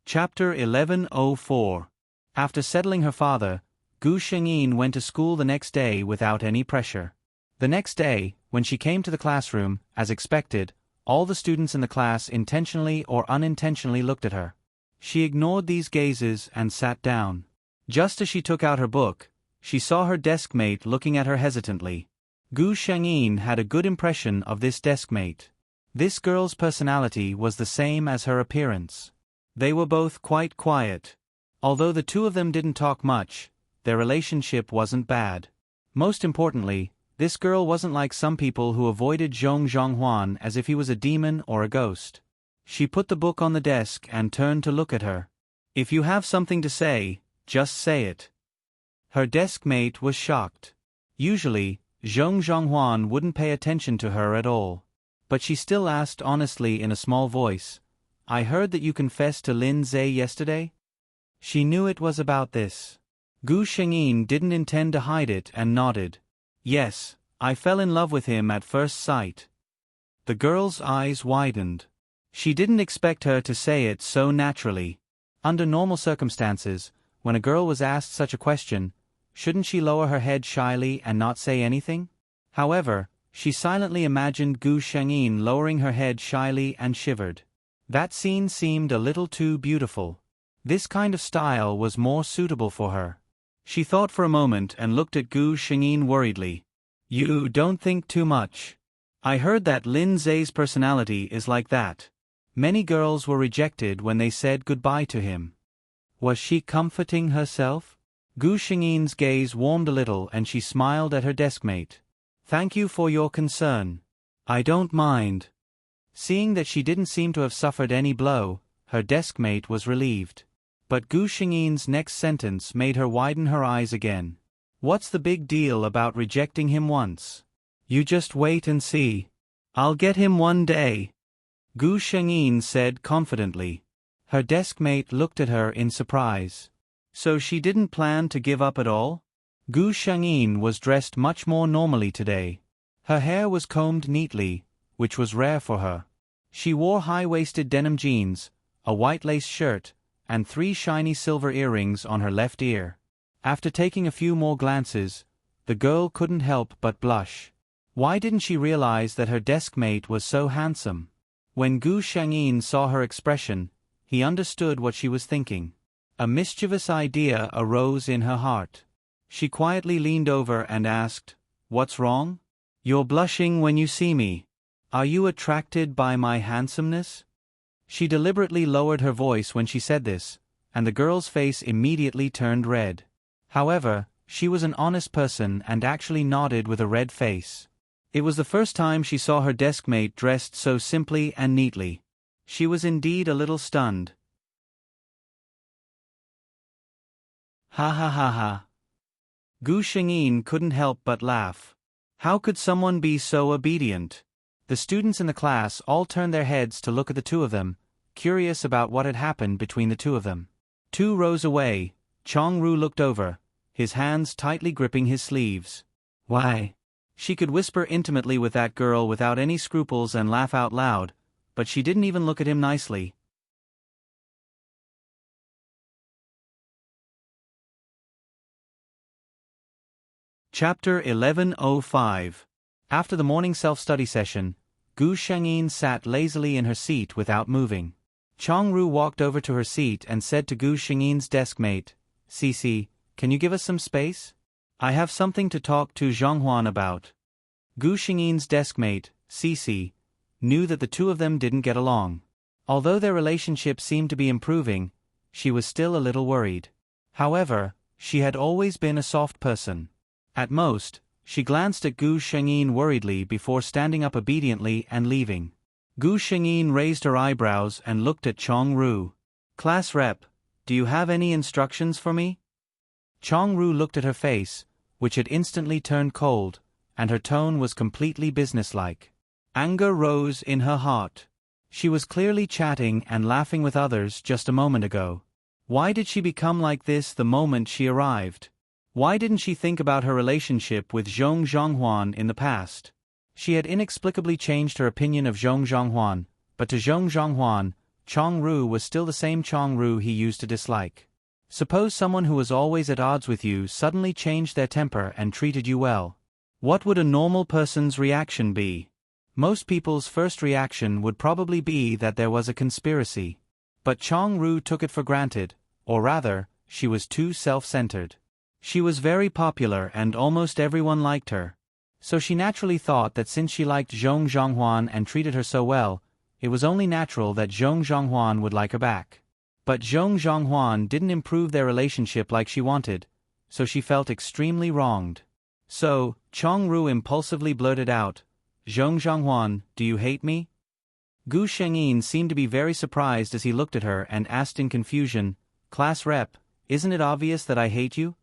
Chapter 1104. After settling her father, Gu Shengyin went to school the next day without any pressure. The next day, when she came to the classroom, as expected, all the students in the class intentionally or unintentionally looked at her. She ignored these gazes and sat down. Just as she took out her book, she saw her deskmate looking at her hesitantly. Gu Shengyin had a good impression of this deskmate. This girl's personality was the same as her appearance. They were both quite quiet. Although the two of them didn't talk much, their relationship wasn't bad. Most importantly, this girl wasn't like some people who avoided Zhong Zhonghuan as if he was a demon or a ghost. She put the book on the desk and turned to look at her. If you have something to say, just say it. Her deskmate was shocked. Usually, Zhong Zhonghuan wouldn't pay attention to her at all. But she still asked honestly in a small voice, I heard that you confessed to Lin Zhe yesterday? She knew it was about this. Gu Shengyin didn't intend to hide it and nodded. Yes, I fell in love with him at first sight. The girl's eyes widened. She didn't expect her to say it so naturally. Under normal circumstances, when a girl was asked such a question, shouldn't she lower her head shyly and not say anything? However, she silently imagined Gu Shengyin lowering her head shyly and shivered. That scene seemed a little too beautiful. This kind of style was more suitable for her. She thought for a moment and looked at Gu Shengyin worriedly. You don't think too much. I heard that Lin Zhe's personality is like that. Many girls were rejected when they said goodbye to him. Was she comforting herself? Gu Shengyin's gaze warmed a little and she smiled at her deskmate. Thank you for your concern. I don't mind. Seeing that she didn't seem to have suffered any blow, her deskmate was relieved. But Gu Shengyin's next sentence made her widen her eyes again. What's the big deal about rejecting him once? You just wait and see. I'll get him one day. Gu Shengyin said confidently. Her deskmate looked at her in surprise. So she didn't plan to give up at all? Gu Shengyin was dressed much more normally today. Her hair was combed neatly, which was rare for her. She wore high-waisted denim jeans, a white lace shirt, and 3 shiny silver earrings on her left ear. After taking a few more glances, the girl couldn't help but blush. Why didn't she realize that her deskmate was so handsome? When Gu Shengyin saw her expression, he understood what she was thinking. A mischievous idea arose in her heart. She quietly leaned over and asked, What's wrong? You're blushing when you see me. Are you attracted by my handsomeness? She deliberately lowered her voice when she said this, and the girl's face immediately turned red. However, she was an honest person and actually nodded with a red face. It was the first time she saw her deskmate dressed so simply and neatly. She was indeed a little stunned. Ha ha ha ha. Gu Shengyin couldn't help but laugh. How could someone be so obedient? The students in the class all turned their heads to look at the two of them, curious about what had happened between the two of them. 2 rows away, Chong-ru looked over, his hands tightly gripping his sleeves. Why? She could whisper intimately with that girl without any scruples and laugh out loud, but she didn't even look at him nicely. Chapter 1105. After the morning self-study session, Gu Shengyin sat lazily in her seat without moving. Chongru walked over to her seat and said to Gu Xingyin's desk mate, "Cici, can you give us some space? I have something to talk to Zhonghuan about." Gu Xingyin's desk mate, Cici, knew that the two of them didn't get along. Although their relationship seemed to be improving, she was still a little worried. However, she had always been a soft person. At most, she glanced at Gu Xingyin worriedly before standing up obediently and leaving. Gu Xingyin raised her eyebrows and looked at Chongru. "Class rep, do you have any instructions for me?" Chongru looked at her face, which had instantly turned cold, and her tone was completely businesslike. Anger rose in her heart. She was clearly chatting and laughing with others just a moment ago. Why did she become like this the moment she arrived? Why didn't she think about her relationship with Zhong Zhonghuan in the past? She had inexplicably changed her opinion of Zhong Zhonghuan, but to Zhong Zhonghuan, Chongru was still the same Chongru he used to dislike. Suppose someone who was always at odds with you suddenly changed their temper and treated you well. What would a normal person's reaction be? Most people's first reaction would probably be that there was a conspiracy. But Chongru took it for granted, or rather, she was too self-centered. She was very popular and almost everyone liked her. So she naturally thought that since she liked Zhong Zhonghuan and treated her so well, it was only natural that Zhong Zhonghuan would like her back. But Zhong Zhonghuan didn't improve their relationship like she wanted, so she felt extremely wronged. So, Chongru impulsively blurted out, "Zhong Zhonghuan, do you hate me?" Gu Shengyin seemed to be very surprised as he looked at her and asked in confusion, "Class rep, isn't it obvious that I hate you?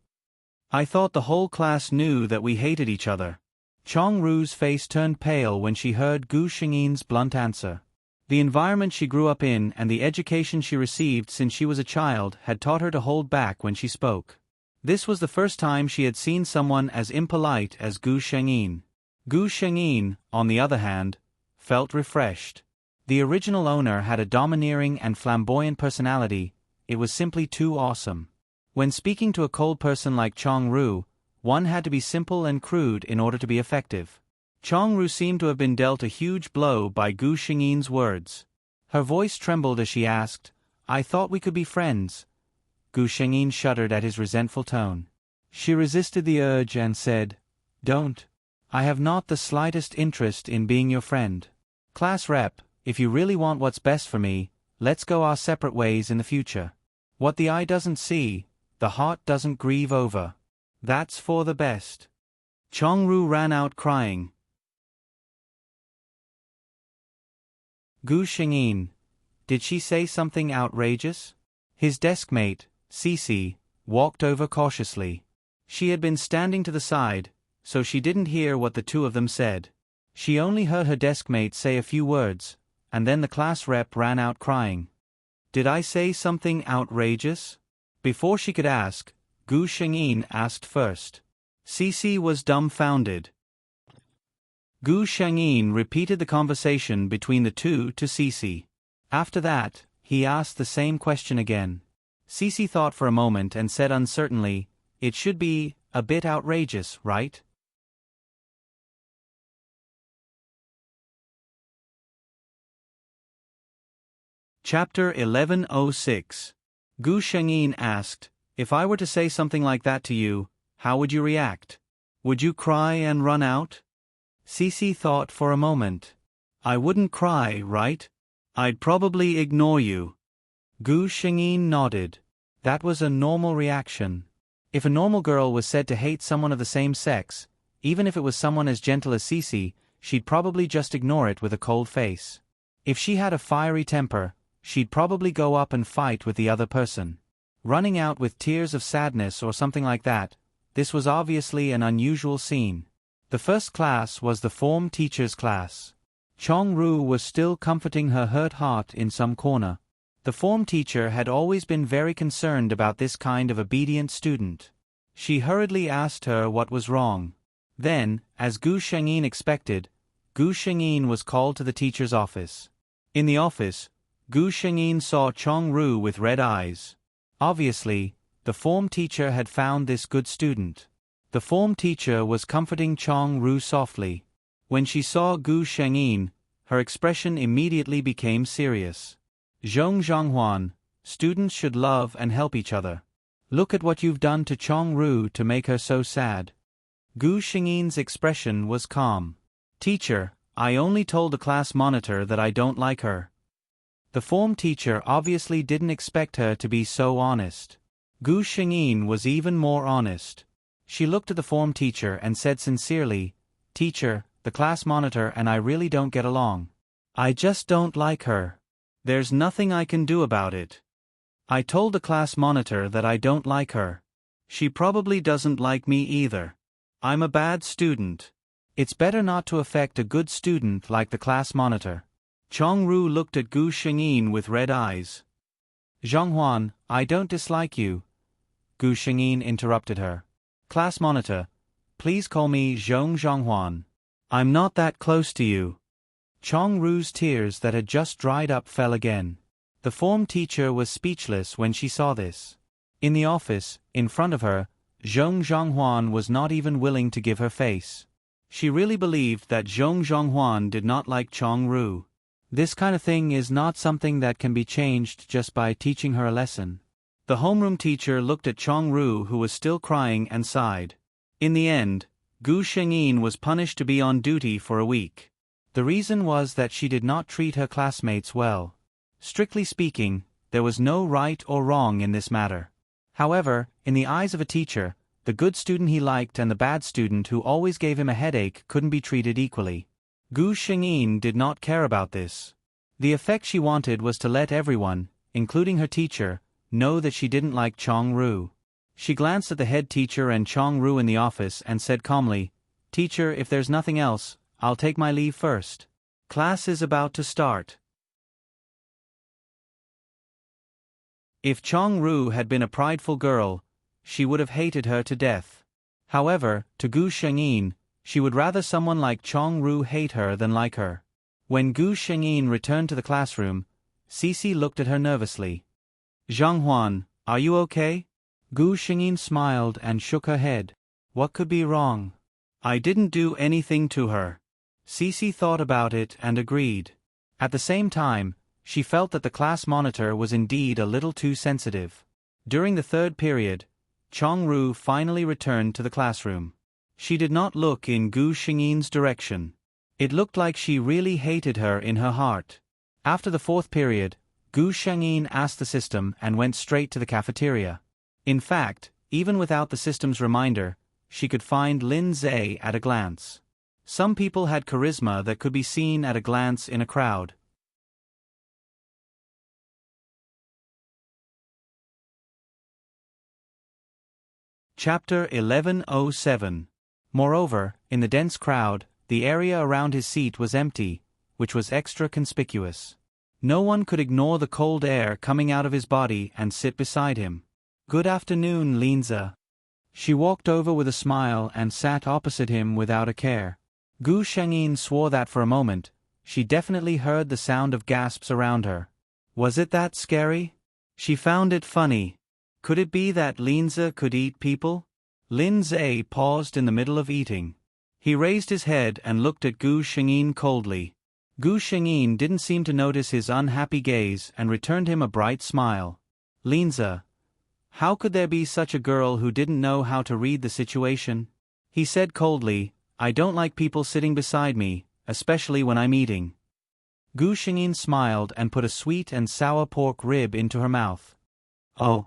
I thought the whole class knew that we hated each other." Chongru's face turned pale when she heard Gu Shengyin's blunt answer. The environment she grew up in and the education she received since she was a child had taught her to hold back when she spoke. This was the first time she had seen someone as impolite as Gu Shengyin. Gu Shengyin, on the other hand, felt refreshed. The original owner had a domineering and flamboyant personality. It was simply too awesome. When speaking to a cold person like Chongru, one had to be simple and crude in order to be effective. Chongru seemed to have been dealt a huge blow by Gu Shengyin's words. Her voice trembled as she asked, "I thought we could be friends." Gu Shengyin shuddered at his resentful tone. She resisted the urge and said, "Don't. I have not the slightest interest in being your friend. Class rep, if you really want what's best for me, let's go our separate ways in the future. What the eye doesn't see, the heart doesn't grieve over. That's for the best." Chongru ran out crying. Gu Shengyin, did she say something outrageous? His desk mate, Cici, walked over cautiously. She had been standing to the side, so she didn't hear what the two of them said. She only heard her desk mate say a few words, and then the class rep ran out crying. "Did I say something outrageous?" Before she could ask, Gu Shengyin asked first. Cici was dumbfounded. Gu Shengyin repeated the conversation between the two to Cici. After that, he asked the same question again. Cici thought for a moment and said uncertainly, "It should be a bit outrageous, right?" Chapter 1106. Gu Shengyin asked, "If I were to say something like that to you, how would you react? Would you cry and run out?" Cici thought for a moment. "I wouldn't cry, right? I'd probably ignore you." Gu Shengyin nodded. That was a normal reaction. If a normal girl was said to hate someone of the same sex, even if it was someone as gentle as Cici, she'd probably just ignore it with a cold face. If she had a fiery temper, she'd probably go up and fight with the other person. Running out with tears of sadness or something like that, this was obviously an unusual scene. The first class was the form teacher's class. Chongru was still comforting her hurt heart in some corner. The form teacher had always been very concerned about this kind of obedient student. She hurriedly asked her what was wrong. Then, as Gu Shengyin expected, Gu Shengyin was called to the teacher's office. In the office, Gu Shengyin saw Chongru with red eyes. Obviously, the form teacher had found this good student. The form teacher was comforting Chongru softly. When she saw Gu Shengyin, her expression immediately became serious. Zhong Zhonghuan, students should love and help each other. Look at what you've done to Chong-ru to make her so sad. Gu Xingyi's expression was calm. Teacher, I only told the class monitor that I don't like her. The form teacher obviously didn't expect her to be so honest. Gu Xingyi was even more honest. She looked at the form teacher and said sincerely, Teacher, the class monitor and I really don't get along. I just don't like her. There's nothing I can do about it. I told the class monitor that I don't like her. She probably doesn't like me either. I'm a bad student. It's better not to affect a good student like the class monitor. Chong-ru looked at Gu Xingyi with red eyes. Zhonghuan, I don't dislike you. Gu Xingyi interrupted her. Class monitor, please call me Zhong Zhonghuan. I'm not that close to you. Chong-ru's tears that had just dried up fell again. The form teacher was speechless when she saw this. In the office, in front of her, Zhong Zhonghuan was not even willing to give her face. She really believed that Zhong Zhonghuan did not like Chong-ru. This kind of thing is not something that can be changed just by teaching her a lesson. The homeroom teacher looked at Chong-ru, who was still crying, and sighed. In the end, Gu Xingyi was punished to be on duty for a week. The reason was that she did not treat her classmates well. Strictly speaking, there was no right or wrong in this matter. However, in the eyes of a teacher, the good student he liked and the bad student who always gave him a headache couldn't be treated equally. Gu Xingyi did not care about this. The effect she wanted was to let everyone, including her teacher, know that she didn't like Chong-ru. She glanced at the head teacher and Chong-ru in the office and said calmly, Teacher, if there's nothing else, I'll take my leave first. Class is about to start. If Chong-ru had been a prideful girl, she would have hated her to death. However, to Gu Xingyi, she would rather someone like Chong-ru hate her than like her. When Gu Xingyi returned to the classroom, Cece looked at her nervously. Zhonghuan, are you okay? Gu Xingyi smiled and shook her head. What could be wrong? I didn't do anything to her. Cece thought about it and agreed. At the same time, she felt that the class monitor was indeed a little too sensitive. During the third period, Chong-ru finally returned to the classroom. She did not look in Gu Xingyi's direction. It looked like she really hated her in her heart. After the fourth period, Gu Xingyi asked the system and went straight to the cafeteria. In fact, even without the system's reminder, she could find Lin Zhe at a glance. Some people had charisma that could be seen at a glance in a crowd. Chapter 1107. Moreover, in the dense crowd, the area around his seat was empty, which was extra conspicuous. No one could ignore the cold air coming out of his body and sit beside him. Good afternoon, Linza. She walked over with a smile and sat opposite him without a care. Gu Xingyi swore that for a moment, she definitely heard the sound of gasps around her. Was it that scary? She found it funny. Could it be that Linza could eat people? Lin Zhe paused in the middle of eating. He raised his head and looked at Gu Xingyi coldly. Gu Xingyi didn't seem to notice his unhappy gaze and returned him a bright smile. Linza, how could there be such a girl who didn't know how to read the situation? He said coldly, I don't like people sitting beside me, especially when I'm eating. Gu Xingyi smiled and put a sweet and sour pork rib into her mouth. Oh,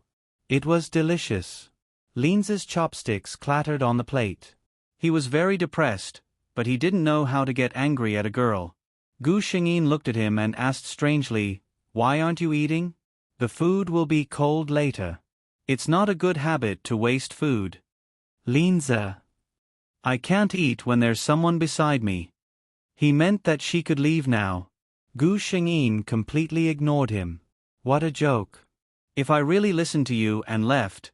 it was delicious. Linza's chopsticks clattered on the plate. He was very depressed, but he didn't know how to get angry at a girl. Gu Xingyi looked at him and asked strangely, Why aren't you eating? The food will be cold later. It's not a good habit to waste food. Linza. I can't eat when there's someone beside me. He meant that she could leave now. Gu Xingyi completely ignored him. What a joke. If I really listened to you and left,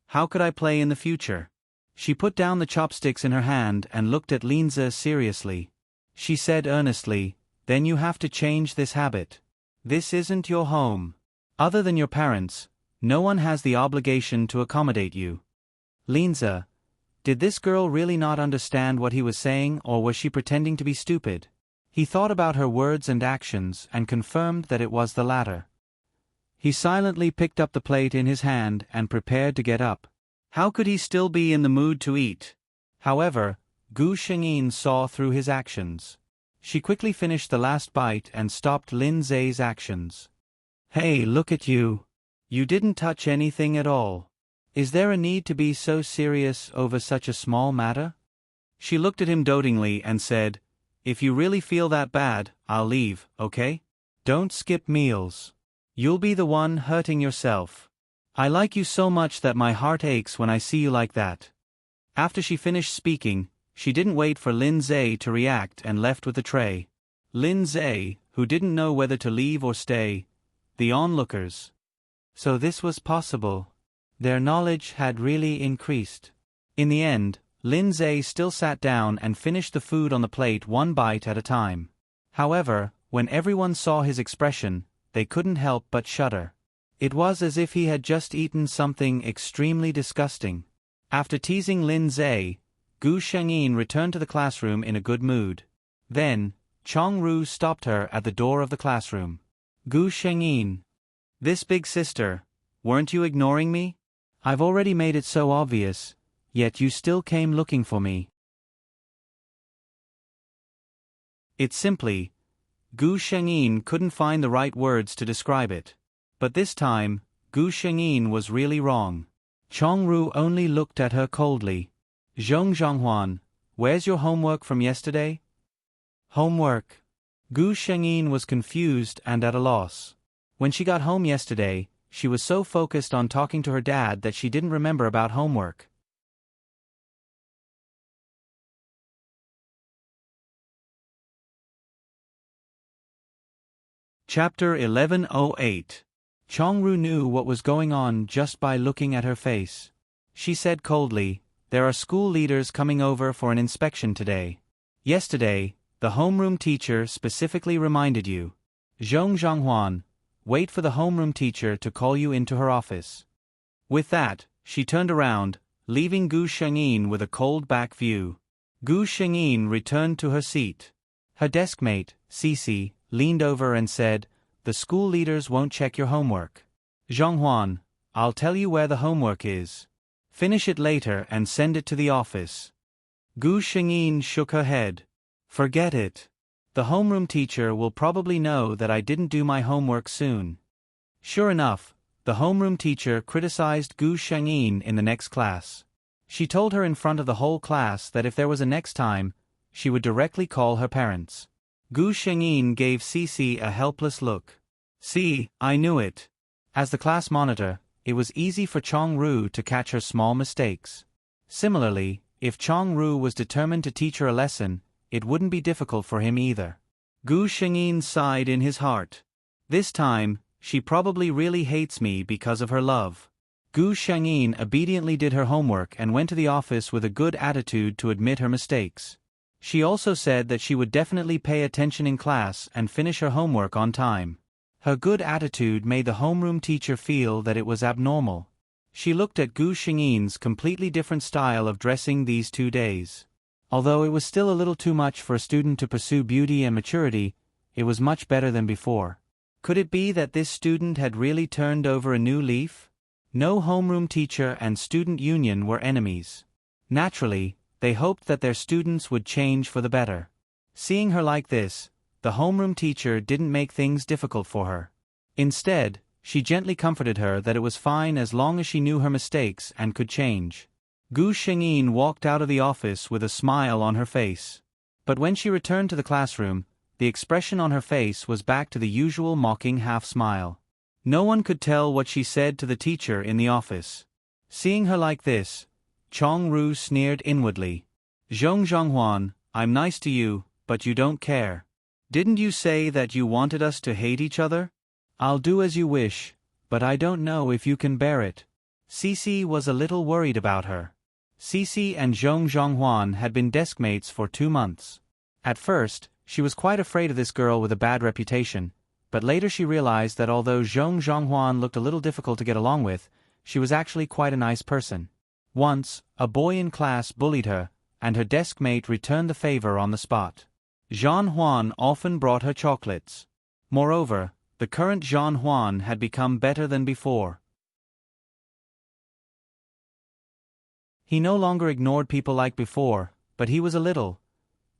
how could I play in the future? She put down the chopsticks in her hand and looked at Linza seriously. She said earnestly, Then you have to change this habit. This isn't your home. Other than your parents, no one has the obligation to accommodate you. Linza, did this girl really not understand what he was saying, or was she pretending to be stupid? He thought about her words and actions and confirmed that it was the latter. He silently picked up the plate in his hand and prepared to get up. How could he still be in the mood to eat? However, Gu Shengyin saw through his actions. She quickly finished the last bite and stopped Lin Zai's actions. Hey, look at you. You didn't touch anything at all. Is there a need to be so serious over such a small matter? She looked at him dotingly and said, If you really feel that bad, I'll leave, okay? Don't skip meals. You'll be the one hurting yourself. I like you so much that my heart aches when I see you like that. After she finished speaking, she didn't wait for Lin Zai to react and left with the tray. Lin Zai, who didn't know whether to leave or stay, the onlookers. So this was possible. Their knowledge had really increased. In the end, Lin Zai still sat down and finished the food on the plate one bite at a time. However, when everyone saw his expression, they couldn't help but shudder. It was as if he had just eaten something extremely disgusting. After teasing Lin Zai, Gu Shengyin returned to the classroom in a good mood. Then, Chong Ru stopped her at the door of the classroom. Gu Shengyin. This big sister, weren't you ignoring me? I've already made it so obvious, yet you still came looking for me. It's simply, Gu Shengyin couldn't find the right words to describe it. But this time, Gu Shengyin was really wrong. Chong Ru only looked at her coldly. Zhong Zhonghuan, where's your homework from yesterday? Homework. Gu Shengyin was confused and at a loss. When she got home yesterday, she was so focused on talking to her dad that she didn't remember about homework. Chapter 1108. Chong Ru knew what was going on just by looking at her face. She said coldly, There are school leaders coming over for an inspection today. Yesterday, the homeroom teacher specifically reminded you. Zhong Zhonghuan, wait for the homeroom teacher to call you into her office. With that, she turned around, leaving Gu Shengyin with a cold back view. Gu Shengyin returned to her seat. Her deskmate, Cici, leaned over and said, The school leaders won't check your homework. Zhonghuan, I'll tell you where the homework is. Finish it later and send it to the office. Gu Shengyin shook her head. Forget it. The homeroom teacher will probably know that I didn't do my homework soon. Sure enough, the homeroom teacher criticized Gu Shengyin in the next class. She told her in front of the whole class that if there was a next time, she would directly call her parents. Gu Shengyin gave Cici a helpless look. See, I knew it. As the class monitor, it was easy for Chong Ru to catch her small mistakes. Similarly, if Chong Ru was determined to teach her a lesson, it wouldn't be difficult for him either. Gu Shengyin sighed in his heart. This time, she probably really hates me because of her love. Gu Shengyin obediently did her homework and went to the office with a good attitude to admit her mistakes. She also said that she would definitely pay attention in class and finish her homework on time. Her good attitude made the homeroom teacher feel that it was abnormal. She looked at Gu Shengyin's completely different style of dressing these 2 days. Although it was still a little too much for a student to pursue beauty and maturity, it was much better than before. Could it be that this student had really turned over a new leaf? No homeroom teacher and student union were enemies. Naturally, they hoped that their students would change for the better. Seeing her like this, the homeroom teacher didn't make things difficult for her. Instead, she gently comforted her that it was fine as long as she knew her mistakes and could change. Gu Shengyin walked out of the office with a smile on her face. But when she returned to the classroom, the expression on her face was back to the usual mocking half-smile. No one could tell what she said to the teacher in the office. Seeing her like this, Chong Ru sneered inwardly. Zhong Zhonghuan, I'm nice to you, but you don't care. Didn't you say that you wanted us to hate each other? I'll do as you wish, but I don't know if you can bear it. Cici was a little worried about her. Cici and Zhong Zhonghuan had been deskmates for 2 months. At first, she was quite afraid of this girl with a bad reputation, but later she realized that although Zhong Zhonghuan looked a little difficult to get along with, she was actually quite a nice person. Once, a boy in class bullied her, and her deskmate returned the favor on the spot. Zhonghuan often brought her chocolates. Moreover, The current Jean Juan had become better than before. He no longer ignored people like before, but he was a little.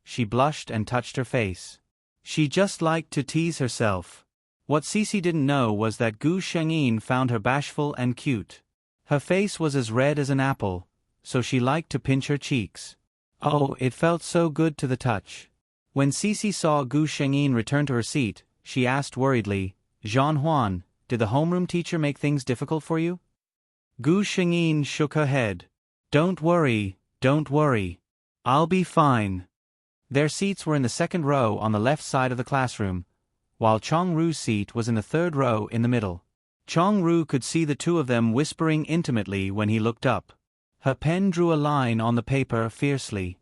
She blushed and touched her face. She just liked to tease herself. What Cece didn't know was that Gu Shengyin found her bashful and cute. Her face was as red as an apple, so she liked to pinch her cheeks. Oh, it felt so good to the touch. When Cece saw Gu Shengyin return to her seat, she asked worriedly, "Jean Juan, did the homeroom teacher make things difficult for you?" Gu Shengyin shook her head. Don't worry. I'll be fine." Their seats were in the second row on the left side of the classroom, while Chong Ru's seat was in the third row in the middle. Chong Ru could see the two of them whispering intimately when he looked up. Her pen drew a line on the paper fiercely.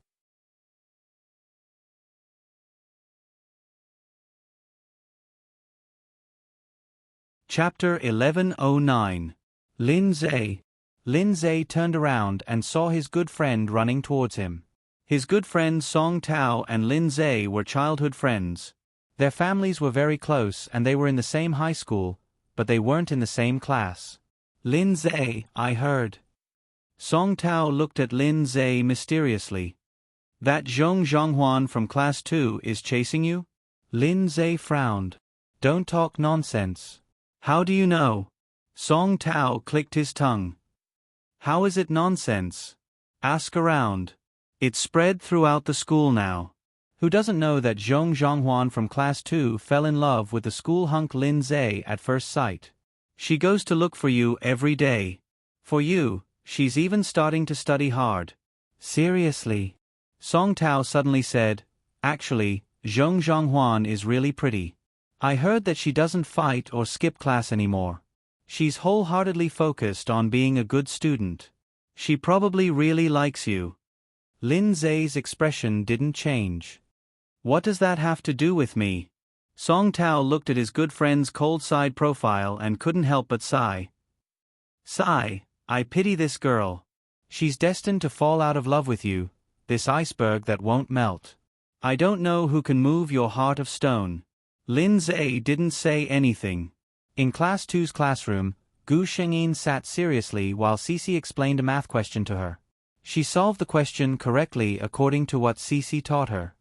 Chapter 1109. Lin Zhe. Lin Zhe turned around and saw his good friend running towards him. His good friend Song Tao and Lin Zhe were childhood friends. Their families were very close and they were in the same high school, but they weren't in the same class. "Lin Zhe, I heard." Song Tao looked at Lin Zhe mysteriously. "That Zhong Zhonghuan from class 2 is chasing you?" Lin Zhe frowned. "Don't talk nonsense." "How do you know?" Song Tao clicked his tongue. "How is it nonsense? Ask around. It's spread throughout the school now. Who doesn't know that Zhong Zhonghuan from class 2 fell in love with the school hunk Lin Zhe at first sight? She goes to look for you every day. For you, she's even starting to study hard." "Seriously?" Song Tao suddenly said, "Actually, Zhong Zhonghuan is really pretty. I heard that she doesn't fight or skip class anymore. She's wholeheartedly focused on being a good student. She probably really likes you." Lin Zhe's expression didn't change. "What does that have to do with me?" Song Tao looked at his good friend's cold side profile and couldn't help but sigh. "Sigh, I pity this girl. She's destined to fall out of love with you, this iceberg that won't melt. I don't know who can move your heart of stone." Lin Zhe didn't say anything. In class 2's classroom, Gu Shengyin sat seriously while Cece explained a math question to her. She solved the question correctly according to what Cece taught her.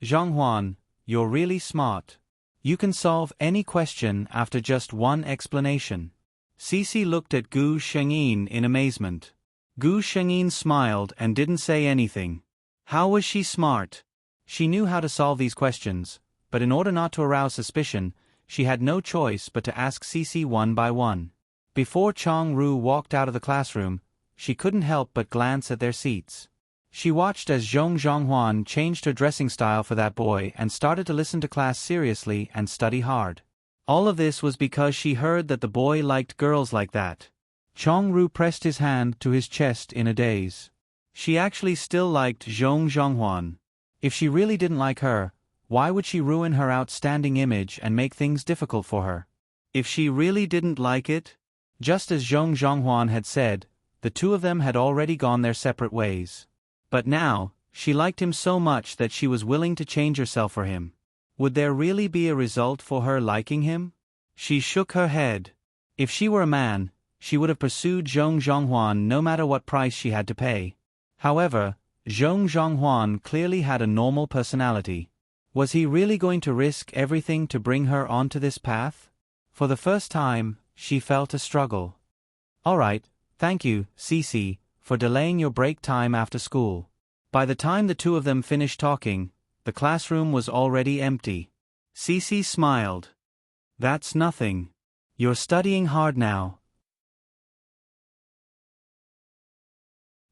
"Zhang Huan, you're really smart. You can solve any question after just one explanation." Cece looked at Gu Shengyin in amazement. Gu Shengyin smiled and didn't say anything. How was she smart? She knew how to solve these questions, but in order not to arouse suspicion, she had no choice but to ask Cece one by one. Before Chong Ru walked out of the classroom, she couldn't help but glance at their seats. She watched as Zhong Zhonghuan changed her dressing style for that boy and started to listen to class seriously and study hard. All of this was because she heard that the boy liked girls like that. Chong Ru pressed his hand to his chest in a daze. She actually still liked Zhong Zhonghuan. If she really didn't like her, why would she ruin her outstanding image and make things difficult for her? If she really didn't like it? Just as Zhong Zhonghuan had said, the two of them had already gone their separate ways. But now, she liked him so much that she was willing to change herself for him. Would there really be a result for her liking him? She shook her head. If she were a man, she would have pursued Zhong Zhonghuan no matter what price she had to pay. However, Zhong Zhonghuan clearly had a normal personality. Was he really going to risk everything to bring her onto this path? For the first time, she felt a struggle. "All right, thank you, Cece, for delaying your break time after school." By the time the two of them finished talking, the classroom was already empty. Cece smiled. "That's nothing. You're studying hard now."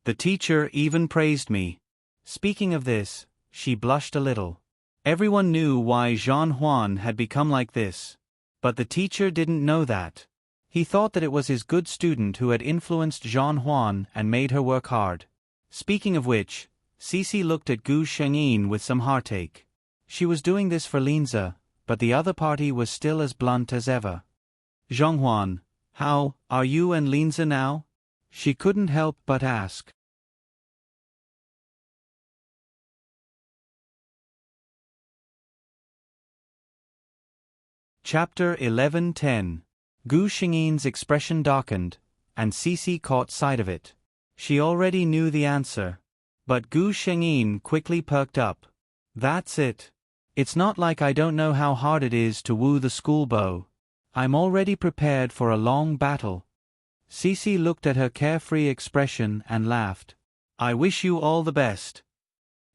The teacher even praised me. Speaking of this, she blushed a little. Everyone knew why Jean Juan had become like this. But the teacher didn't know that. He thought that it was his good student who had influenced Jean Juan and made her work hard. Speaking of which, Cece looked at Gu Shengyin with some heartache. She was doing this for Linza, but the other party was still as blunt as ever. "Jean Juan, how are you and Linza now?" She couldn't help but ask. Chapter 11:10. Gu Xingyin's expression darkened, and Cece caught sight of it. She already knew the answer. But Gu Xingyin quickly perked up. That's it. It's not like I don't know how hard it is to woo the schoolbeau. I'm already prepared for a long battle. Cece looked at her carefree expression and laughed. I wish you all the best.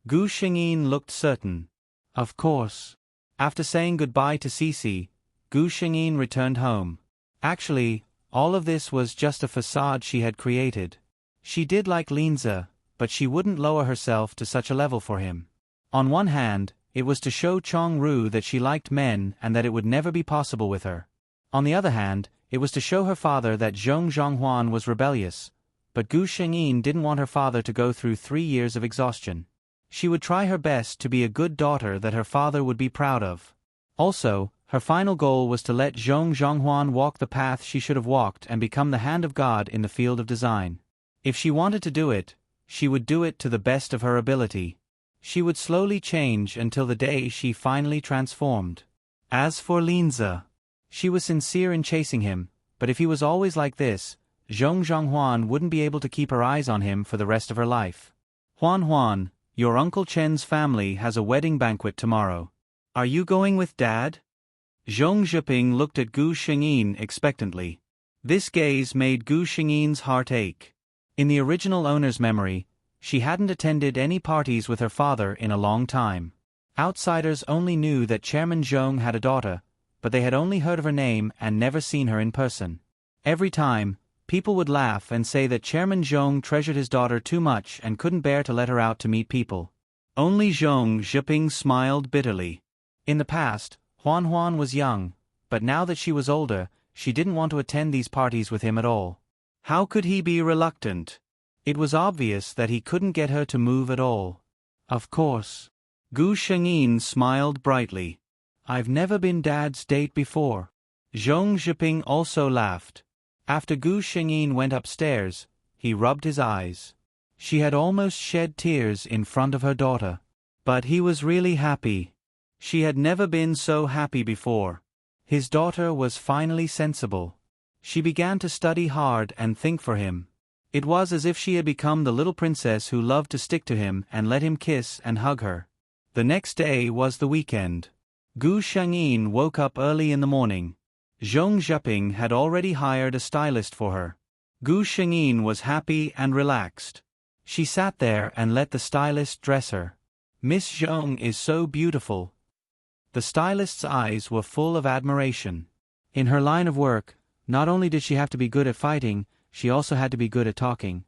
Gu Xingyin looked certain. Of course. After saying goodbye to Cece, Gu Xingyin returned home. Actually, all of this was just a facade she had created. She did like Linze, but she wouldn't lower herself to such a level for him. On one hand, it was to show Chongru that she liked men and that it would never be possible with her. On the other hand, it was to show her father that Zhong Zhonghuan was rebellious, but Gu Xingyin didn't want her father to go through 3 years of exhaustion. She would try her best to be a good daughter that her father would be proud of. Also, her final goal was to let Zhong Zhonghuan walk the path she should have walked and become the hand of God in the field of design. If she wanted to do it, she would do it to the best of her ability. She would slowly change until the day she finally transformed. As for Linze, she was sincere in chasing him, but if he was always like this, Zhong Zhonghuan wouldn't be able to keep her eyes on him for the rest of her life. Huan, your Uncle Chen's family has a wedding banquet tomorrow. Are you going with Dad? Zhong Zhiping looked at Gu Xingyin expectantly. This gaze made Gu Xingyin's heart ache. In the original owner's memory, she hadn't attended any parties with her father in a long time. Outsiders only knew that Chairman Zhong had a daughter, but they had only heard of her name and never seen her in person. Every time, people would laugh and say that Chairman Zhong treasured his daughter too much and couldn't bear to let her out to meet people. Only Zhong Zhiping smiled bitterly. In the past, Huan was young, but now that she was older, she didn't want to attend these parties with him at all. How could he be reluctant? It was obvious that he couldn't get her to move at all. Of course. Gu Xingyin smiled brightly. I've never been Dad's date before. Zhong Zhiping also laughed. After Gu Xingyin went upstairs, he rubbed his eyes. She had almost shed tears in front of her daughter. But he was really happy. She had never been so happy before. His daughter was finally sensible. She began to study hard and think for him. It was as if she had become the little princess who loved to stick to him and let him kiss and hug her. The next day was the weekend. Gu Xingyin woke up early in the morning. Zhong Zhiping had already hired a stylist for her. Gu Xingyin was happy and relaxed. She sat there and let the stylist dress her. Miss Zhong is so beautiful. The stylist's eyes were full of admiration. In her line of work, not only did she have to be good at fighting, she also had to be good at talking.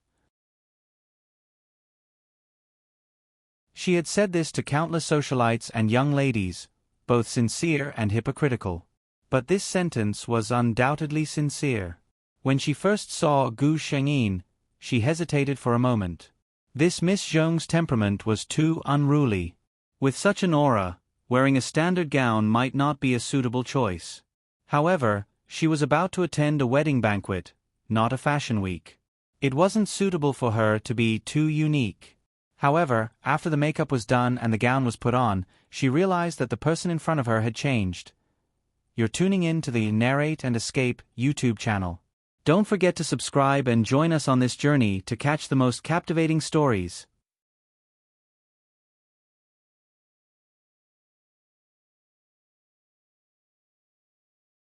She had said this to countless socialites and young ladies, both sincere and hypocritical. But this sentence was undoubtedly sincere. When she first saw Gu Xingyin, she hesitated for a moment. This Miss Zhong's temperament was too unruly. With such an aura, wearing a standard gown might not be a suitable choice. However, she was about to attend a wedding banquet, not a fashion week. It wasn't suitable for her to be too unique. However, after the makeup was done and the gown was put on, she realized that the person in front of her had changed. You're tuning in to the Narrate and Escape YouTube channel. Don't forget to subscribe and join us on this journey to catch the most captivating stories.